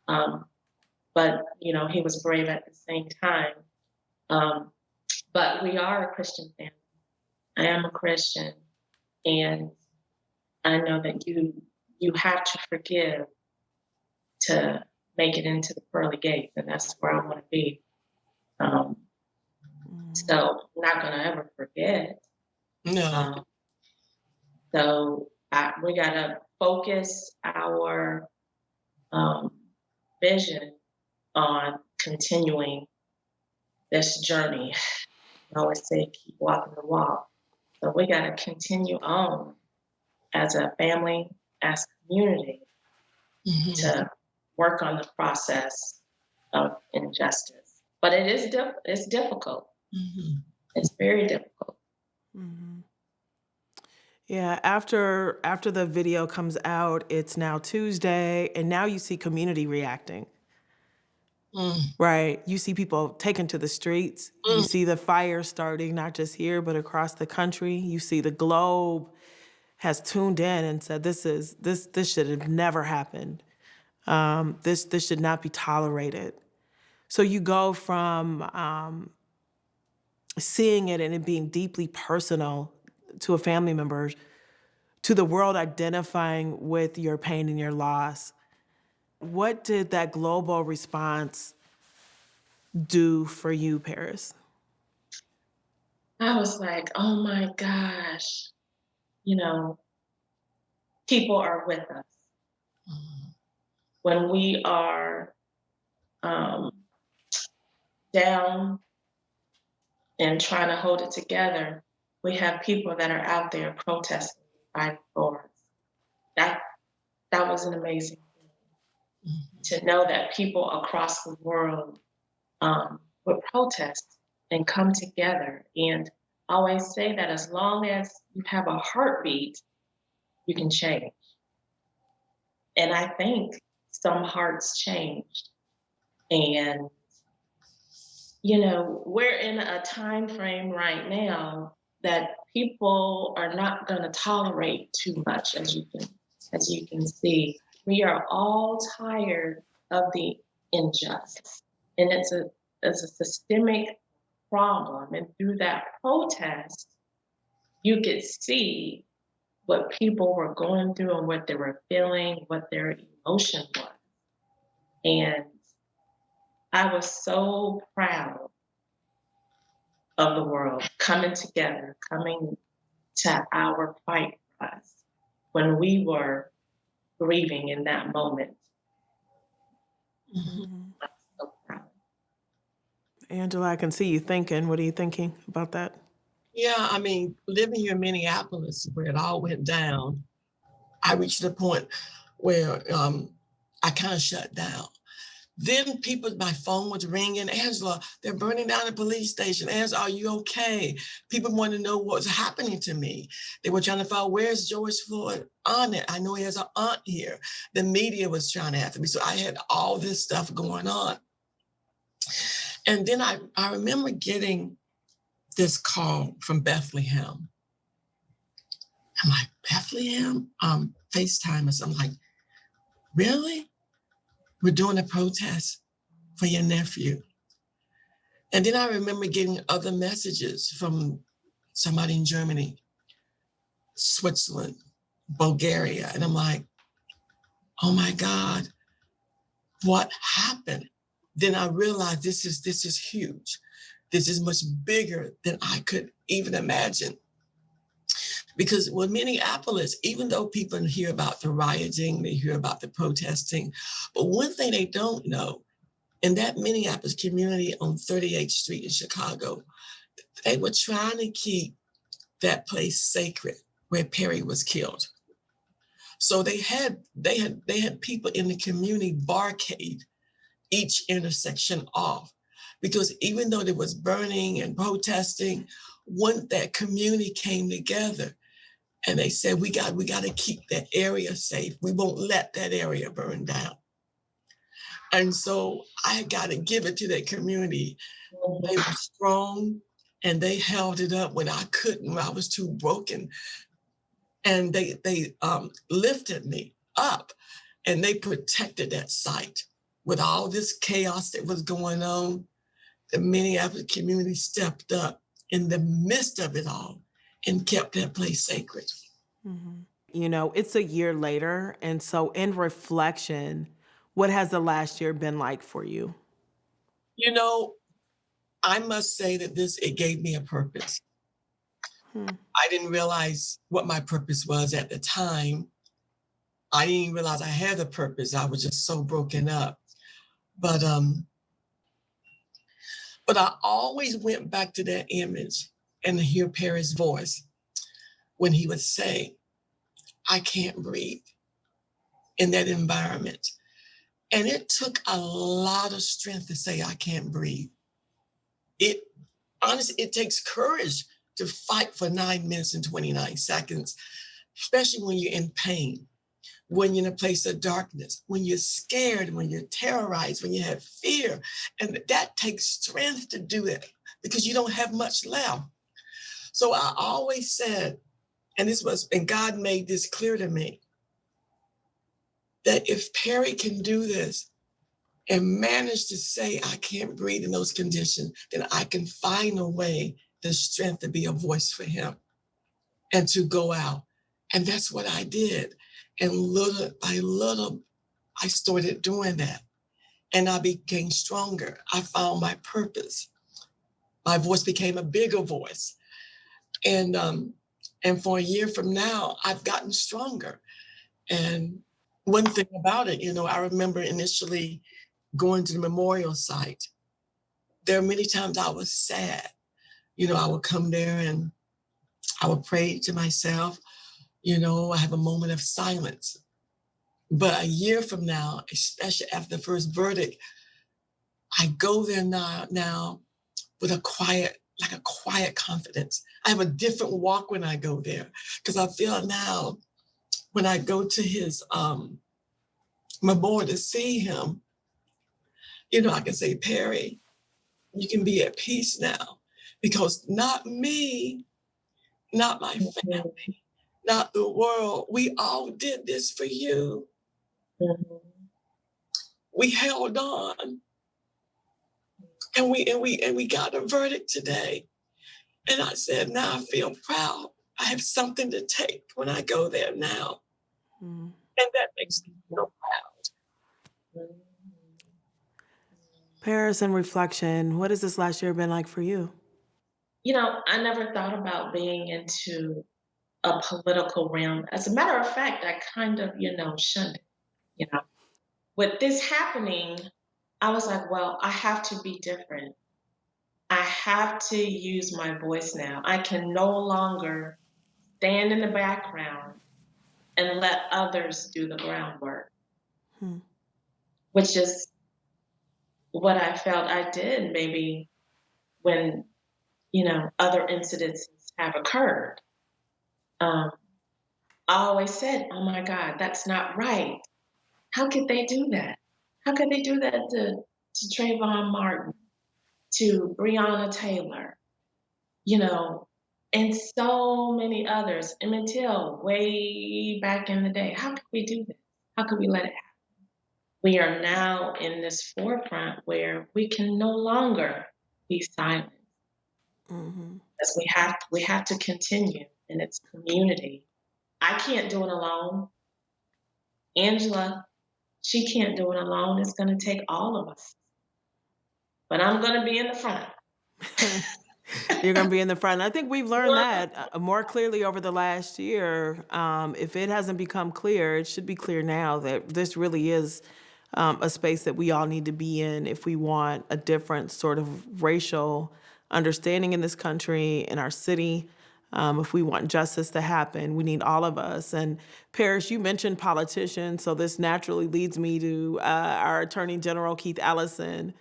But, he was brave at the same time. But we are a Christian family. I am a Christian. And I know that you have to forgive to make it into the pearly gates, and that's where I want to be. So I'm not going to ever forget. No. So we got to focus our vision on continuing this journey. I always say, keep walking the walk. So we got to continue on as a family, as a community, to work on the process of injustice. But it is it's difficult. It's very difficult. Yeah, after the video comes out, it's now Tuesday, and now you see community reacting. Right? You see people taken to the streets. You see the fire starting, not just here, but across the country. You see the globe has tuned in and said, this should have never happened. This should not be tolerated. So you go from seeing it and it being deeply personal to a family member, to the world identifying with your pain and your loss. What did that global response do for you, Paris? I was like, oh my gosh, people are with us. When we are down and trying to hold it together, we have people that are out there protesting, fighting for us. That was an amazing thing. To know that people across the world would protest and come together. And I always say that as long as you have a heartbeat, you can change. And I think some hearts changed. And, we're in a time frame right now that people are not going to tolerate too much, as you can see. We are all tired of the injustice. And it's a systemic problem. And through that protest, you could see what people were going through and what they were feeling, what their emotion was. And I was so proud of the world coming together, coming to our fight for us when we were grieving in that moment. I'm so proud. Angela, I can see you thinking. What are you thinking about that? Yeah, I mean, living here in Minneapolis, where it all went down, I reached a point where I kind of shut down. Then my phone was ringing. Angela, they're burning down the police station. Angela, are you okay? People wanted to know what was happening to me. They were trying to find, where's George Floyd on it? I know he has an aunt here. The media was trying to answer me. So I had all this stuff going on. And then I remember getting this call from Bethlehem. I'm like, Bethlehem? FaceTime us. I'm like, really? We're doing a protest for your nephew. And then I remember getting other messages from somebody in Germany, Switzerland, Bulgaria. And I'm like, oh my God, what happened? Then I realized this is huge. This is much bigger than I could even imagine. Because with Minneapolis, even though people hear about the rioting, they hear about the protesting, but one thing they don't know, in that Minneapolis community on 38th Street in Chicago, they were trying to keep that place sacred where Perry was killed. So they had people in the community barricade each intersection off, because even though there was burning and protesting, when that community came together and they said, we got to keep that area safe. We won't let that area burn down. And so I got to give it to that community. They were strong and they held it up when I couldn't, when I was too broken. And they lifted me up and they protected that site. With all this chaos that was going on, the Minneapolis community stepped up in the midst of it all and kept that place sacred. it's a year later. And so in reflection, what has the last year been like for you? You know, I must say that it gave me a purpose. Hmm. I didn't realize what my purpose was at the time. I didn't even realize I had a purpose. I was just so broken up. But I always went back to that image and to hear Perry's voice when he would say, I can't breathe in that environment. And it took a lot of strength to say, I can't breathe. Honestly, it takes courage to fight for 9 minutes and 29 seconds, especially when you're in pain, when you're in a place of darkness, when you're scared, when you're terrorized, when you have fear. And that takes strength to do it because you don't have much left. So I always said, and God made this clear to me, that if Perry can do this and manage to say, I can't breathe in those conditions, then I can find a way, the strength to be a voice for him and to go out. And that's what I did. And little by little, I started doing that. And I became stronger. I found my purpose. My voice became a bigger voice. And for a year from now, I've gotten stronger. And one thing about it, I remember initially going to the memorial site. There are many times I was sad. I would come there and I would pray to myself. I have a moment of silence. But a year from now, especially after the first verdict, I go there now with a quiet confidence. I have a different walk when I go there because I feel now when I go to his memorial to see him, I can say, Perry, you can be at peace now because not me, not my family, not the world. We all did this for you. Mm-hmm. We held on, and we got a verdict today. And I said, now I feel proud. I have something to take when I go there now, and that makes me feel proud. Paris, in reflection, what has this last year been like for you? I never thought about being into a political realm. As a matter of fact, I kind of, shunned it. With this happening, I was like, well, I have to be different. I have to use my voice now. I can no longer stand in the background and let others do the groundwork, which is what I felt I did maybe when, other incidents have occurred. I always said, oh my God, that's not right. How could they do that? How could they do that to Trayvon Martin, to Breonna Taylor, and so many others, Emmett Till, way back in the day? How could we do this? How could we let it happen? We are now in this forefront where we can no longer be silent. Because we have to continue, and it's community. I can't do it alone. Angela, she can't do it alone. It's going to take all of us. But I'm going to be in the front. You're going to be in the front. I think we've learned that more clearly over the last year. If it hasn't become clear, it should be clear now that this really is a space that we all need to be in if we want a different sort of racial understanding in this country, in our city. If we want justice to happen, we need all of us. And Paris, you mentioned politicians, so this naturally leads me to our Attorney General, Keith Ellison,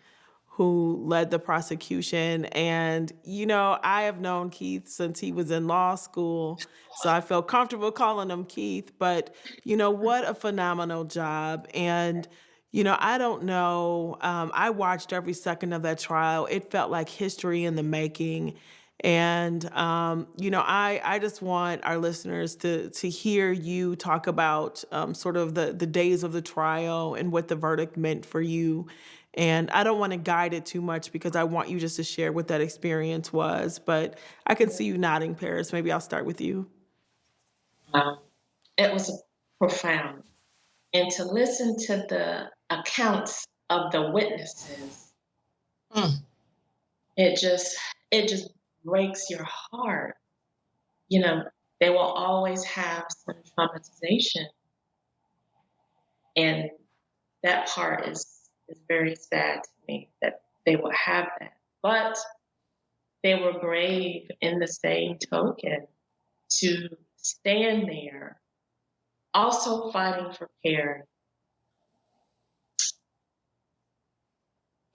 who led the prosecution. And, I have known Keith since he was in law school, so I feel comfortable calling him Keith. But, what a phenomenal job. And, I don't know. I watched every second of that trial. It felt like history in the making. And, I just want our listeners to hear you talk about sort of the days of the trial and what the verdict meant for you. And I don't want to guide it too much because I want you just to share what that experience was. But I can see you nodding, Paris. Maybe I'll start with you. And it was profound. And to listen to the accounts of the witnesses, Mm. it just breaks your heart. You know, they will always have some traumatization, and that part is very sad to me that they will have that. But they were brave in the same token to stand there, also fighting for Perry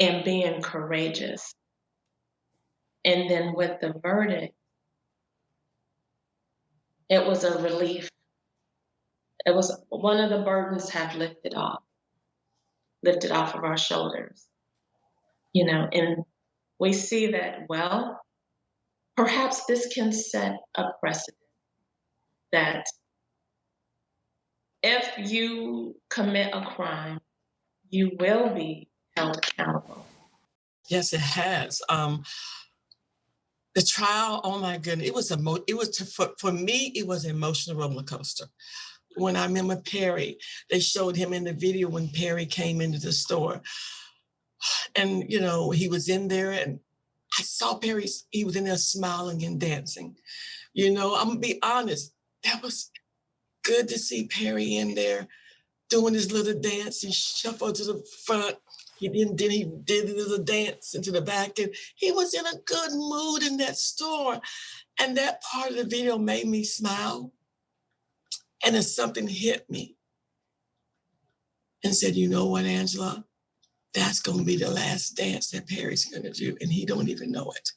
and being courageous. And then with the verdict, it was a relief. It was one of the burdens have lifted off of our shoulders, you know, and we see that, well, perhaps this can set a precedent that if you commit a crime, you will be held accountable. Yes, it has. The trial, oh my goodness, for me, it was an emotional roller coaster. When I remember Perry, they showed him in the video when Perry came into the store. And, you know, he was in there and I saw Perry, he was in there smiling and dancing. You know, I'm gonna be honest, that was good to see Perry in there doing his little dance. He shuffled to the front. He did a little dance into the back, and he was in a good mood in that store. And that part of the video made me smile. And then something hit me and said, you know what, Angela? That's going to be the last dance that Perry's going to do, and he don't even know it.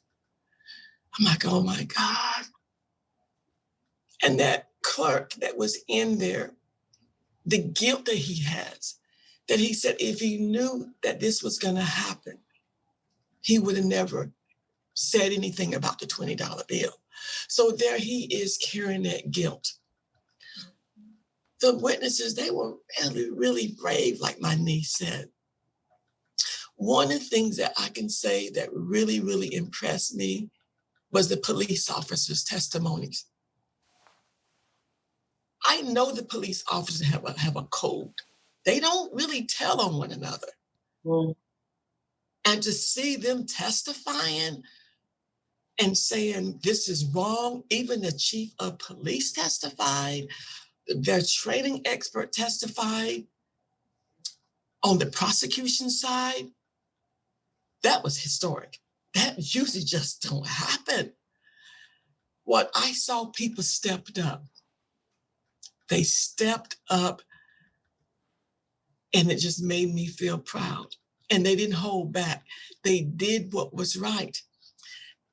I'm like, oh my God. And that clerk that was in there, the guilt that he has, that he said if he knew that this was going to happen, he would have never said anything about the $20 bill. So there he is carrying that guilt. The witnesses, they were really, really brave, like my niece said. One of the things that I can say that really, really impressed me was the police officers' testimonies. I know the police officers have a code. They don't really tell on one another. Mm. And to see them testifying and saying this is wrong, even the chief of police testified, their training expert testified on the prosecution side, that was historic. That usually just don't happen. What I saw, people stepped up. They stepped up, and it just made me feel proud. And they didn't hold back. They did what was right.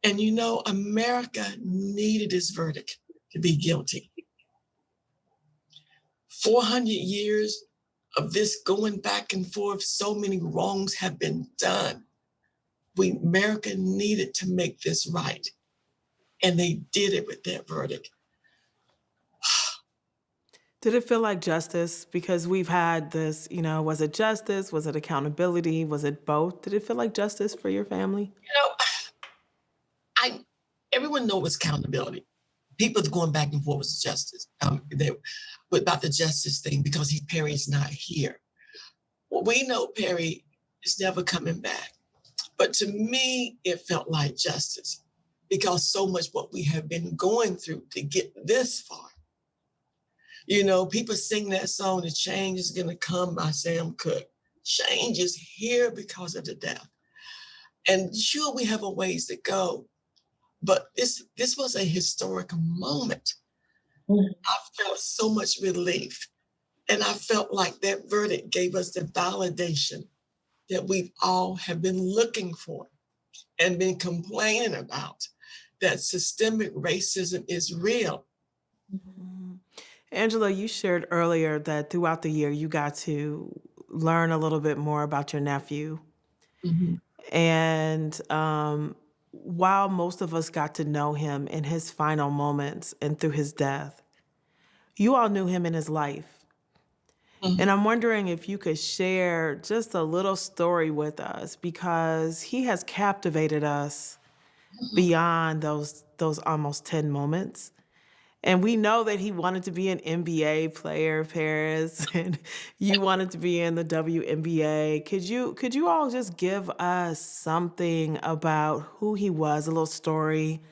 And you know, America needed this verdict to be guilty. 400 years of this going back and forth, so many wrongs have been done. America needed to make this right. And they did it with that verdict. Did it feel like justice? Because we've had this, you know, was it justice? Was it accountability? Was it both? Did it feel like justice for your family? You know, everyone knows accountability. People are going back and forth with justice, about the justice thing, because Perry is not here. Well, we know Perry is never coming back. But to me, it felt like justice, because so much what we have been going through to get this far. You know, people sing that song, "The Change is Gonna Come" by Sam Cooke. Change is here because of the death. And sure, we have a ways to go, but this was a historic moment. I felt so much relief. And I felt like that verdict gave us the validation that we've all have been looking for and been complaining about, that systemic racism is real. Mm-hmm. Angela, you shared earlier that throughout the year you got to learn a little bit more about your nephew. Mm-hmm. And while most of us got to know him in his final moments and through his death, you all knew him in his life. Mm-hmm. And I'm wondering if you could share just a little story with us, because he has captivated us beyond those almost 10 moments. And we know that he wanted to be an NBA player, Paris, and you wanted to be in the WNBA. Could you all just give us something about who he was, a little story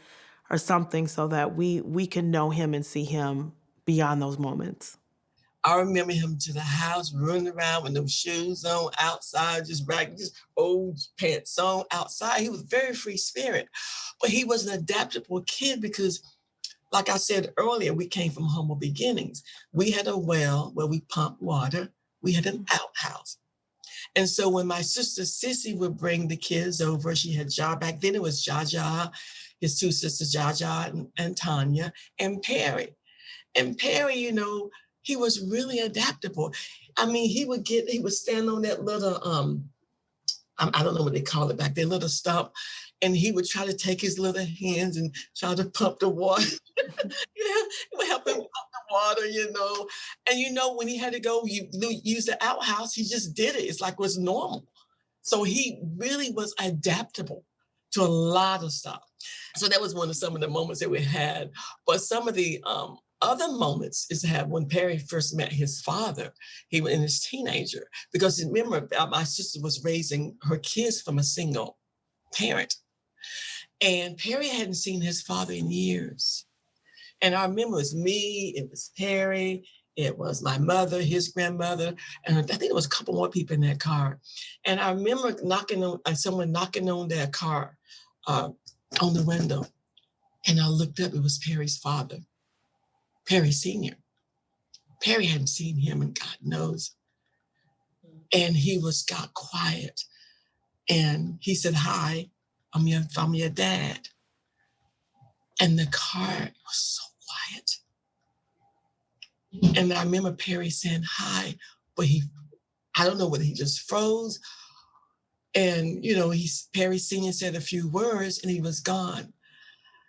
or something, so that we can know him and see him beyond those moments? I remember him to the house, running around with no shoes on outside, just old pants on outside. He was very free spirit, but he was an adaptable kid because, like I said earlier, we came from humble beginnings. We had a well where we pumped water. We had an outhouse. And so when my sister Sissy would bring the kids over, she had back then it was Jaja, his two sisters, Jaja and Tanya, and Perry. And Perry, he was really adaptable. I mean, he would stand on that little, I don't know what they call it back then, little stump, and he would try to take his little hands and try to pump the water. It would help him pump the water, And when he had to go use the outhouse, he just did it. It's like it was normal. So he really was adaptable to a lot of stuff. So that was some of the moments that we had. But some of the other moments is to have when Perry first met his father, he was in his teenager, because remember, my sister was raising her kids from a single parent. And Perry hadn't seen his father in years. And I remember it was me, it was Perry, it was my mother, his grandmother, and I think there was a couple more people in that car. And I remember someone knocking on their car on the window. And I looked up, it was Perry's father, Perry Sr. Perry hadn't seen him in God knows. And he got quiet. And he said, "Hi, I'm your dad." And the car was so quiet. And I remember Perry saying hi, but I don't know whether he just froze. And, Perry Sr. said a few words and he was gone.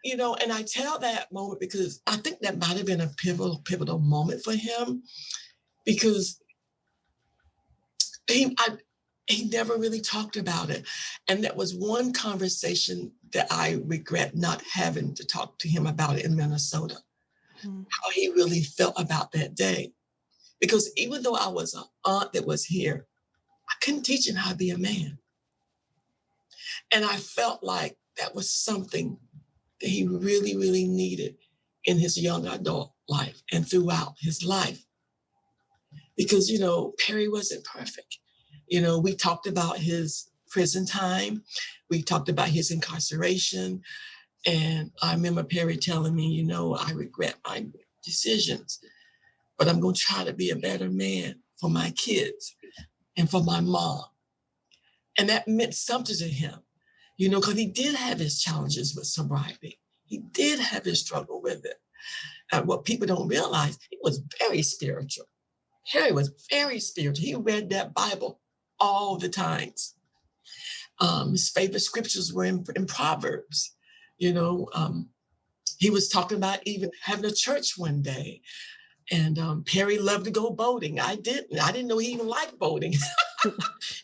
And I tell that moment because I think that might have been a pivotal moment for him, because he never really talked about it. And that was one conversation that I regret not having to talk to him about it in Minnesota, how he really felt about that day. Because even though I was an aunt that was here, I couldn't teach him how to be a man. And I felt like that was something that he really, really needed in his young adult life and throughout his life. Because, Perry wasn't perfect. We talked about his prison time. We talked about his incarceration. And I remember Perry telling me, I regret my decisions, but I'm going to try to be a better man for my kids and for my mom. And that meant something to him, because he did have his challenges with sobriety. He did have his struggle with it. And what people don't realize, he was very spiritual. Perry was very spiritual. He read that Bible all the times. His favorite scriptures were in Proverbs. He was talking about even having a church one day. And Perry loved to go boating. I didn't. I didn't know he even liked boating.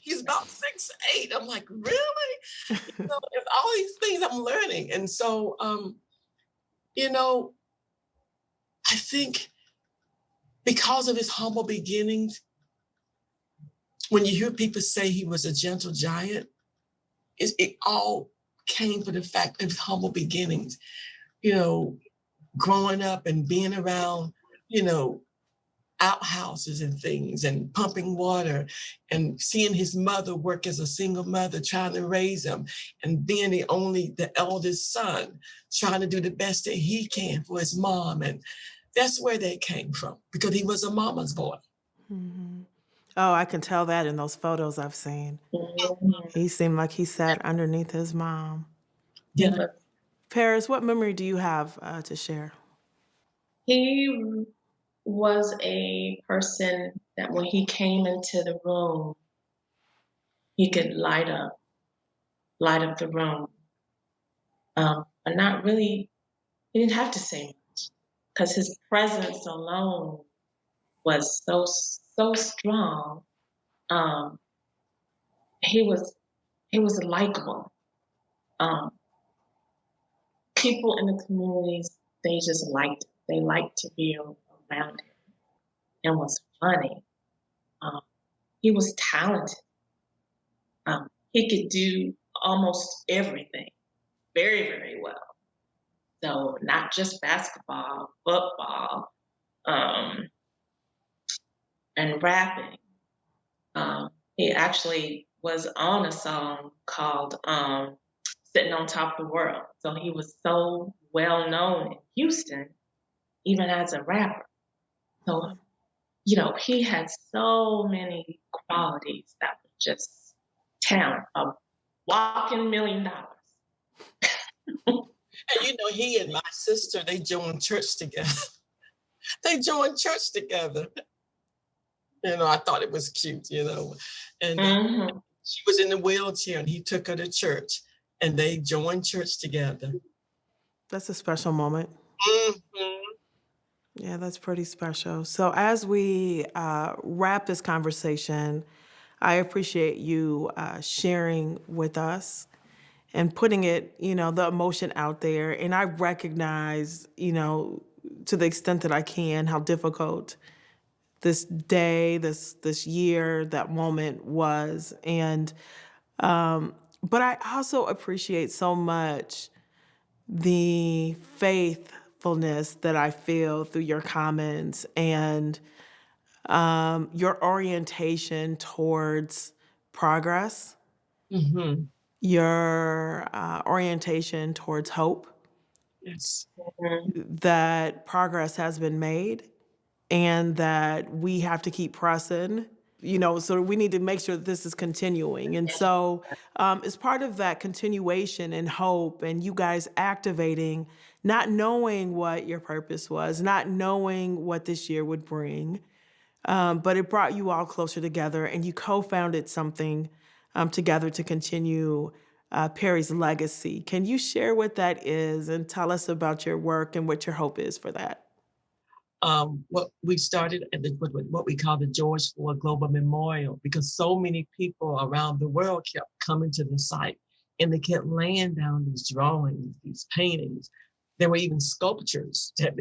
He's about 6'8". I'm like, really? It's all these things I'm learning. And so, I think because of his humble beginnings, when you hear people say he was a gentle giant, it all came from the fact of his humble beginnings. Growing up and being around, outhouses and things and pumping water and seeing his mother work as a single mother, trying to raise him, and being the eldest son, trying to do the best that he can for his mom. And that's where they came from, because he was a mama's boy. Mm-hmm. Oh, I can tell that in those photos I've seen. He seemed like he sat underneath his mom. Yeah. Paris, what memory do you have to share? He was a person that when he came into the room, he could light up the room. But not really, he didn't have to say much, because his presence alone was so strong. He was likable. People in the communities, they just liked him. they liked to be around him and was funny. Um, he was talented. He could do almost everything very, very well. So not just basketball, football, um, and rapping. He actually was on a song called Sitting on Top of the World. So he was so well known in Houston, even as a rapper. So, he had so many qualities that were just talent, a walking $1 million. And he and my sister, they joined church together. They joined church together. I thought it was cute, And Mhm. she was in the wheelchair and he took her to church and they joined church together. That's a special moment. Mhm. Yeah, that's pretty special. So as we wrap this conversation, I appreciate you sharing with us and putting it, the emotion out there. And I recognize, to the extent that I can, how difficult this day, this year, that moment was. And but I also appreciate so much the faithfulness that I feel through your comments and your orientation towards progress, Mhm. your orientation towards hope, Yes. that progress has been made and that we have to keep pressing, so we need to make sure that this is continuing. And so as part of that continuation and hope and you guys activating, not knowing what your purpose was, not knowing what this year would bring, but it brought you all closer together and you co-founded something together to continue Perry's legacy. Can you share what that is and tell us about your work and what your hope is for that? What we started at what we call the George Floyd Global Memorial, because so many people around the world kept coming to the site and they kept laying down these drawings, these paintings. There were even sculptures that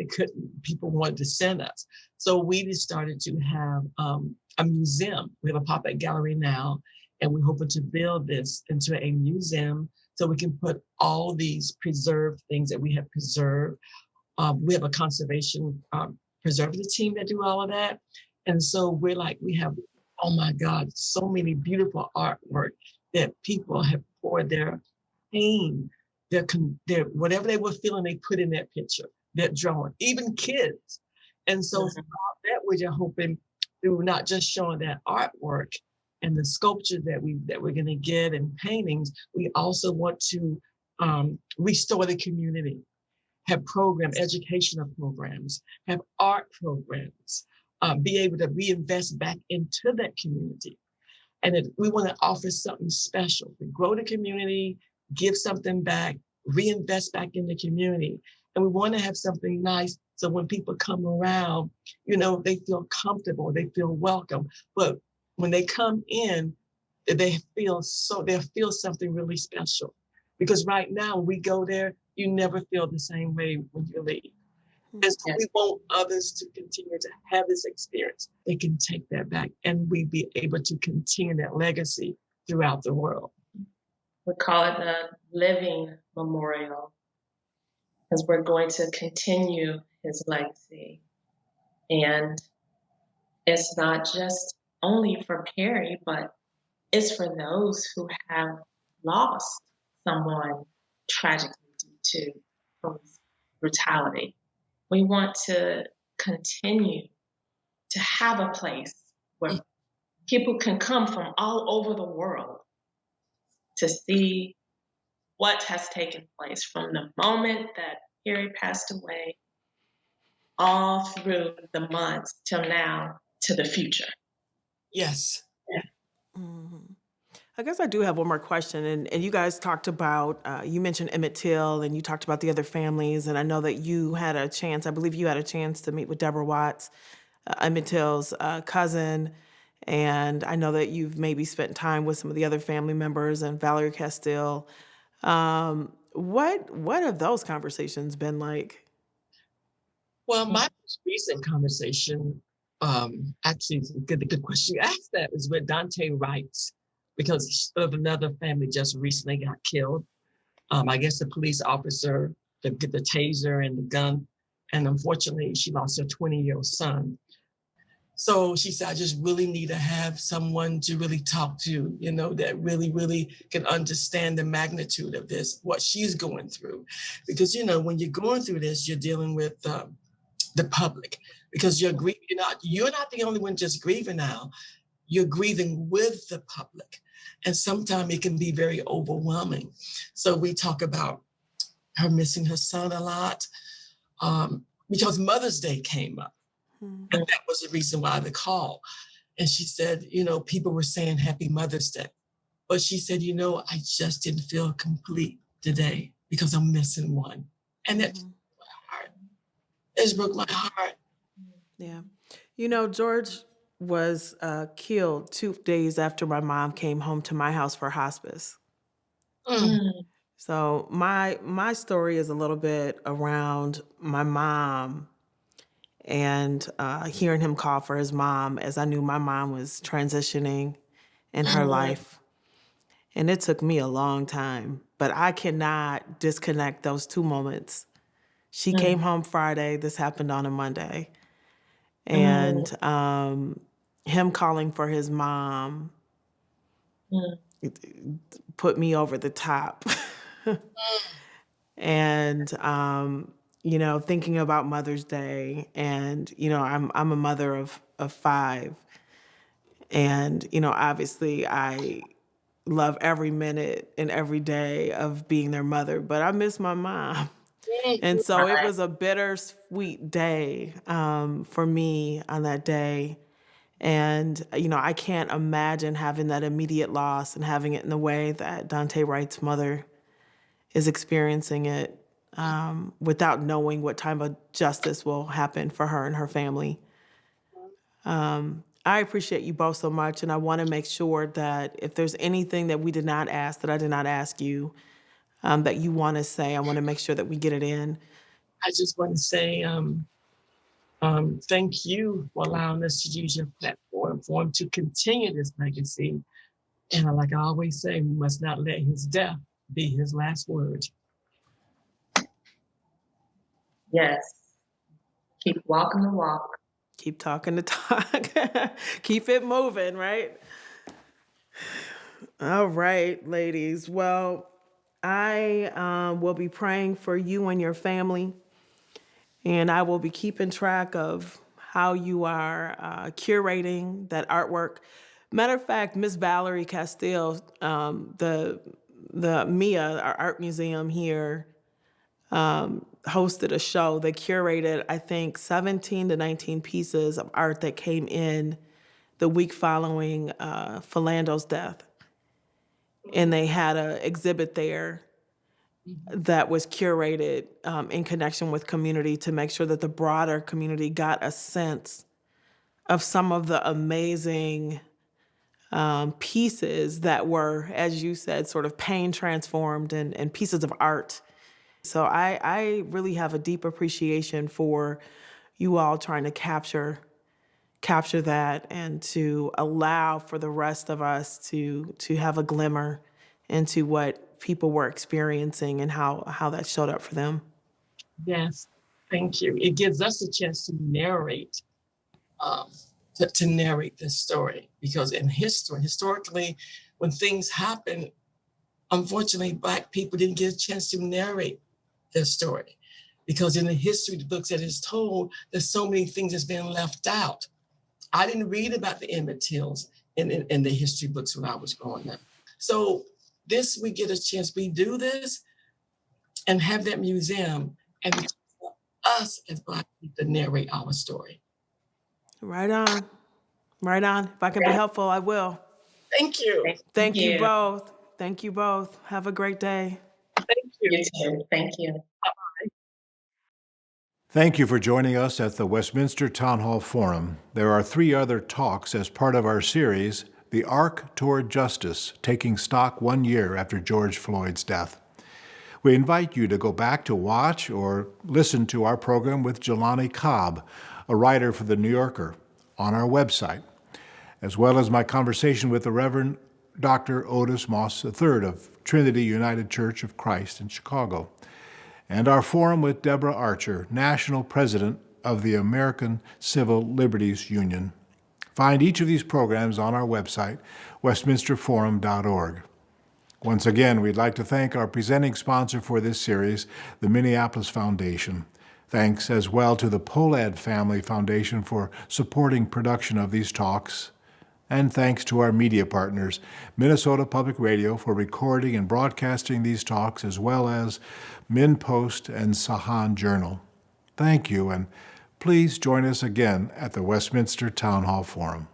people wanted to send us. So we just started to have a museum. We have a pop-up gallery now, and we're hoping to build this into a museum so we can put all these preserved things that we have preserved. We have a conservation preservative team that do all of that. And so we have, oh my God, so many beautiful artwork that people have poured their pain, their whatever they were feeling, they put in that picture, that drawing, even kids. And so throughout that, we're just hoping through not just showing that artwork and the sculpture that we're going to get and paintings, we also want to restore the community, have educational programs, have art programs, be able to reinvest back into that community. And we want to offer something special. We grow the community, give something back, reinvest back in the community. And we want to have something nice so when people come around, they feel comfortable, they feel welcome. But when they come in, they feel something really special. Because right now, when we go there, you never feel the same way when you leave. And so we want others to continue to have this experience. They can take that back and we be able to continue that legacy throughout the world. We call it the Living Memorial because we're going to continue his legacy. And it's not just only for Perry, but it's for those who have lost someone tragically due to police brutality. We want to continue to have a place where people can come from all over the world to see what has taken place from the moment that Perry passed away all through the months till now to the future. Yes. Mhm. I guess I do have one more question. And you guys talked about, you mentioned Emmett Till and you talked about the other families. And I know that I believe you had a chance to meet with Deborah Watts, Emmett Till's cousin. And I know that you've maybe spent time with some of the other family members and Valerie Castile. What have those conversations been like? Well, my most recent conversation, actually, it's a good question you asked that, is with Dante Wright, because of another family just recently got killed. I guess the police officer, the taser and the gun, and unfortunately, she lost her 20-year-old son. So she said, I just really need to have someone to really talk to, that really, really can understand the magnitude of this, what she's going through. Because, when you're going through this, you're dealing with the public, because you're grieving. You're not the only one just grieving now. You're grieving with the public. And sometimes it can be very overwhelming. So we talk about her missing her son a lot, because Mother's Day came up. And that was the reason why the call. And she said, people were saying Happy Mother's Day. But she said, I just didn't feel complete today because I'm missing one. And that broke my heart. It broke my heart. Yeah. George was killed 2 days after my mom came home to my house for hospice. So my story is a little bit around my mom and hearing him call for his mom, as I knew my mom was transitioning in her life. And it took me a long time, but I cannot disconnect those two moments. She came home Friday. This happened on a Monday. And him calling for his mom put me over the top. And, thinking about Mother's Day, and, I'm a mother of 5. And, obviously I love every minute and every day of being their mother, but I miss my mom. And so it was a bittersweet day for me on that day. And, I can't imagine having that immediate loss and having it in the way that Dante Wright's mother is experiencing it, without knowing what time of justice will happen for her and her family. I appreciate you both so much, and I want to make sure that if there's anything that we did not ask, that I did not ask you, that you want to say, I want to make sure that we get it in. I just want to say thank you for allowing us to use your platform for him to continue this legacy. And like I always say, we must not let his death be his last word. Yes. Keep walking the walk. Keep talking the talk. Keep it moving, right? All right, ladies. Well, I will be praying for you and your family, and I will be keeping track of how you are curating that artwork. Matter of fact, Miss Valerie Castile, the MIA, our art museum here, hosted a show. They curated, I think, 17 to 19 pieces of art that came in the week following Philando's death. And they had an exhibit there that was curated in connection with community to make sure that the broader community got a sense of some of the amazing pieces that were, as you said, sort of pain transformed and pieces of art. So I really have a deep appreciation for you all trying to capture that and to allow for the rest of us to have a glimmer into what people were experiencing and how that showed up for them. Yes, thank you. It gives us a chance to narrate, to narrate this story, because in historically, when things happen, unfortunately, Black people didn't get a chance to narrate their story, because in the history books that is told, there's so many things that's been left out. I didn't read about the Emmett Tills in the history books when I was growing up. So we get a chance, we do this and have that museum, and it's for us as Black people to narrate our story. Right on. Right on. If I can be helpful, I will. Thank you. Thank you both. Thank you both. Have a great day. Thank you. You too. Thank you. Thank you for joining us at the Westminster Town Hall Forum. There are 3 other talks as part of our series, The Arc Toward Justice, taking stock 1 year after George Floyd's death. We invite you to go back to watch or listen to our program with Jelani Cobb, a writer for The New Yorker, on our website, as well as my conversation with the Reverend Dr. Otis Moss III of Trinity United Church of Christ in Chicago, and our forum with Deborah Archer, National President of the American Civil Liberties Union. Find each of these programs on our website, westminsterforum.org. Once again, we'd like to thank our presenting sponsor for this series, the Minneapolis Foundation. Thanks as well to the Polad Family Foundation for supporting production of these talks. And thanks to our media partners, Minnesota Public Radio, for recording and broadcasting these talks, as well as MinnPost and Sahan Journal. Thank you, and please join us again at the Westminster Town Hall Forum.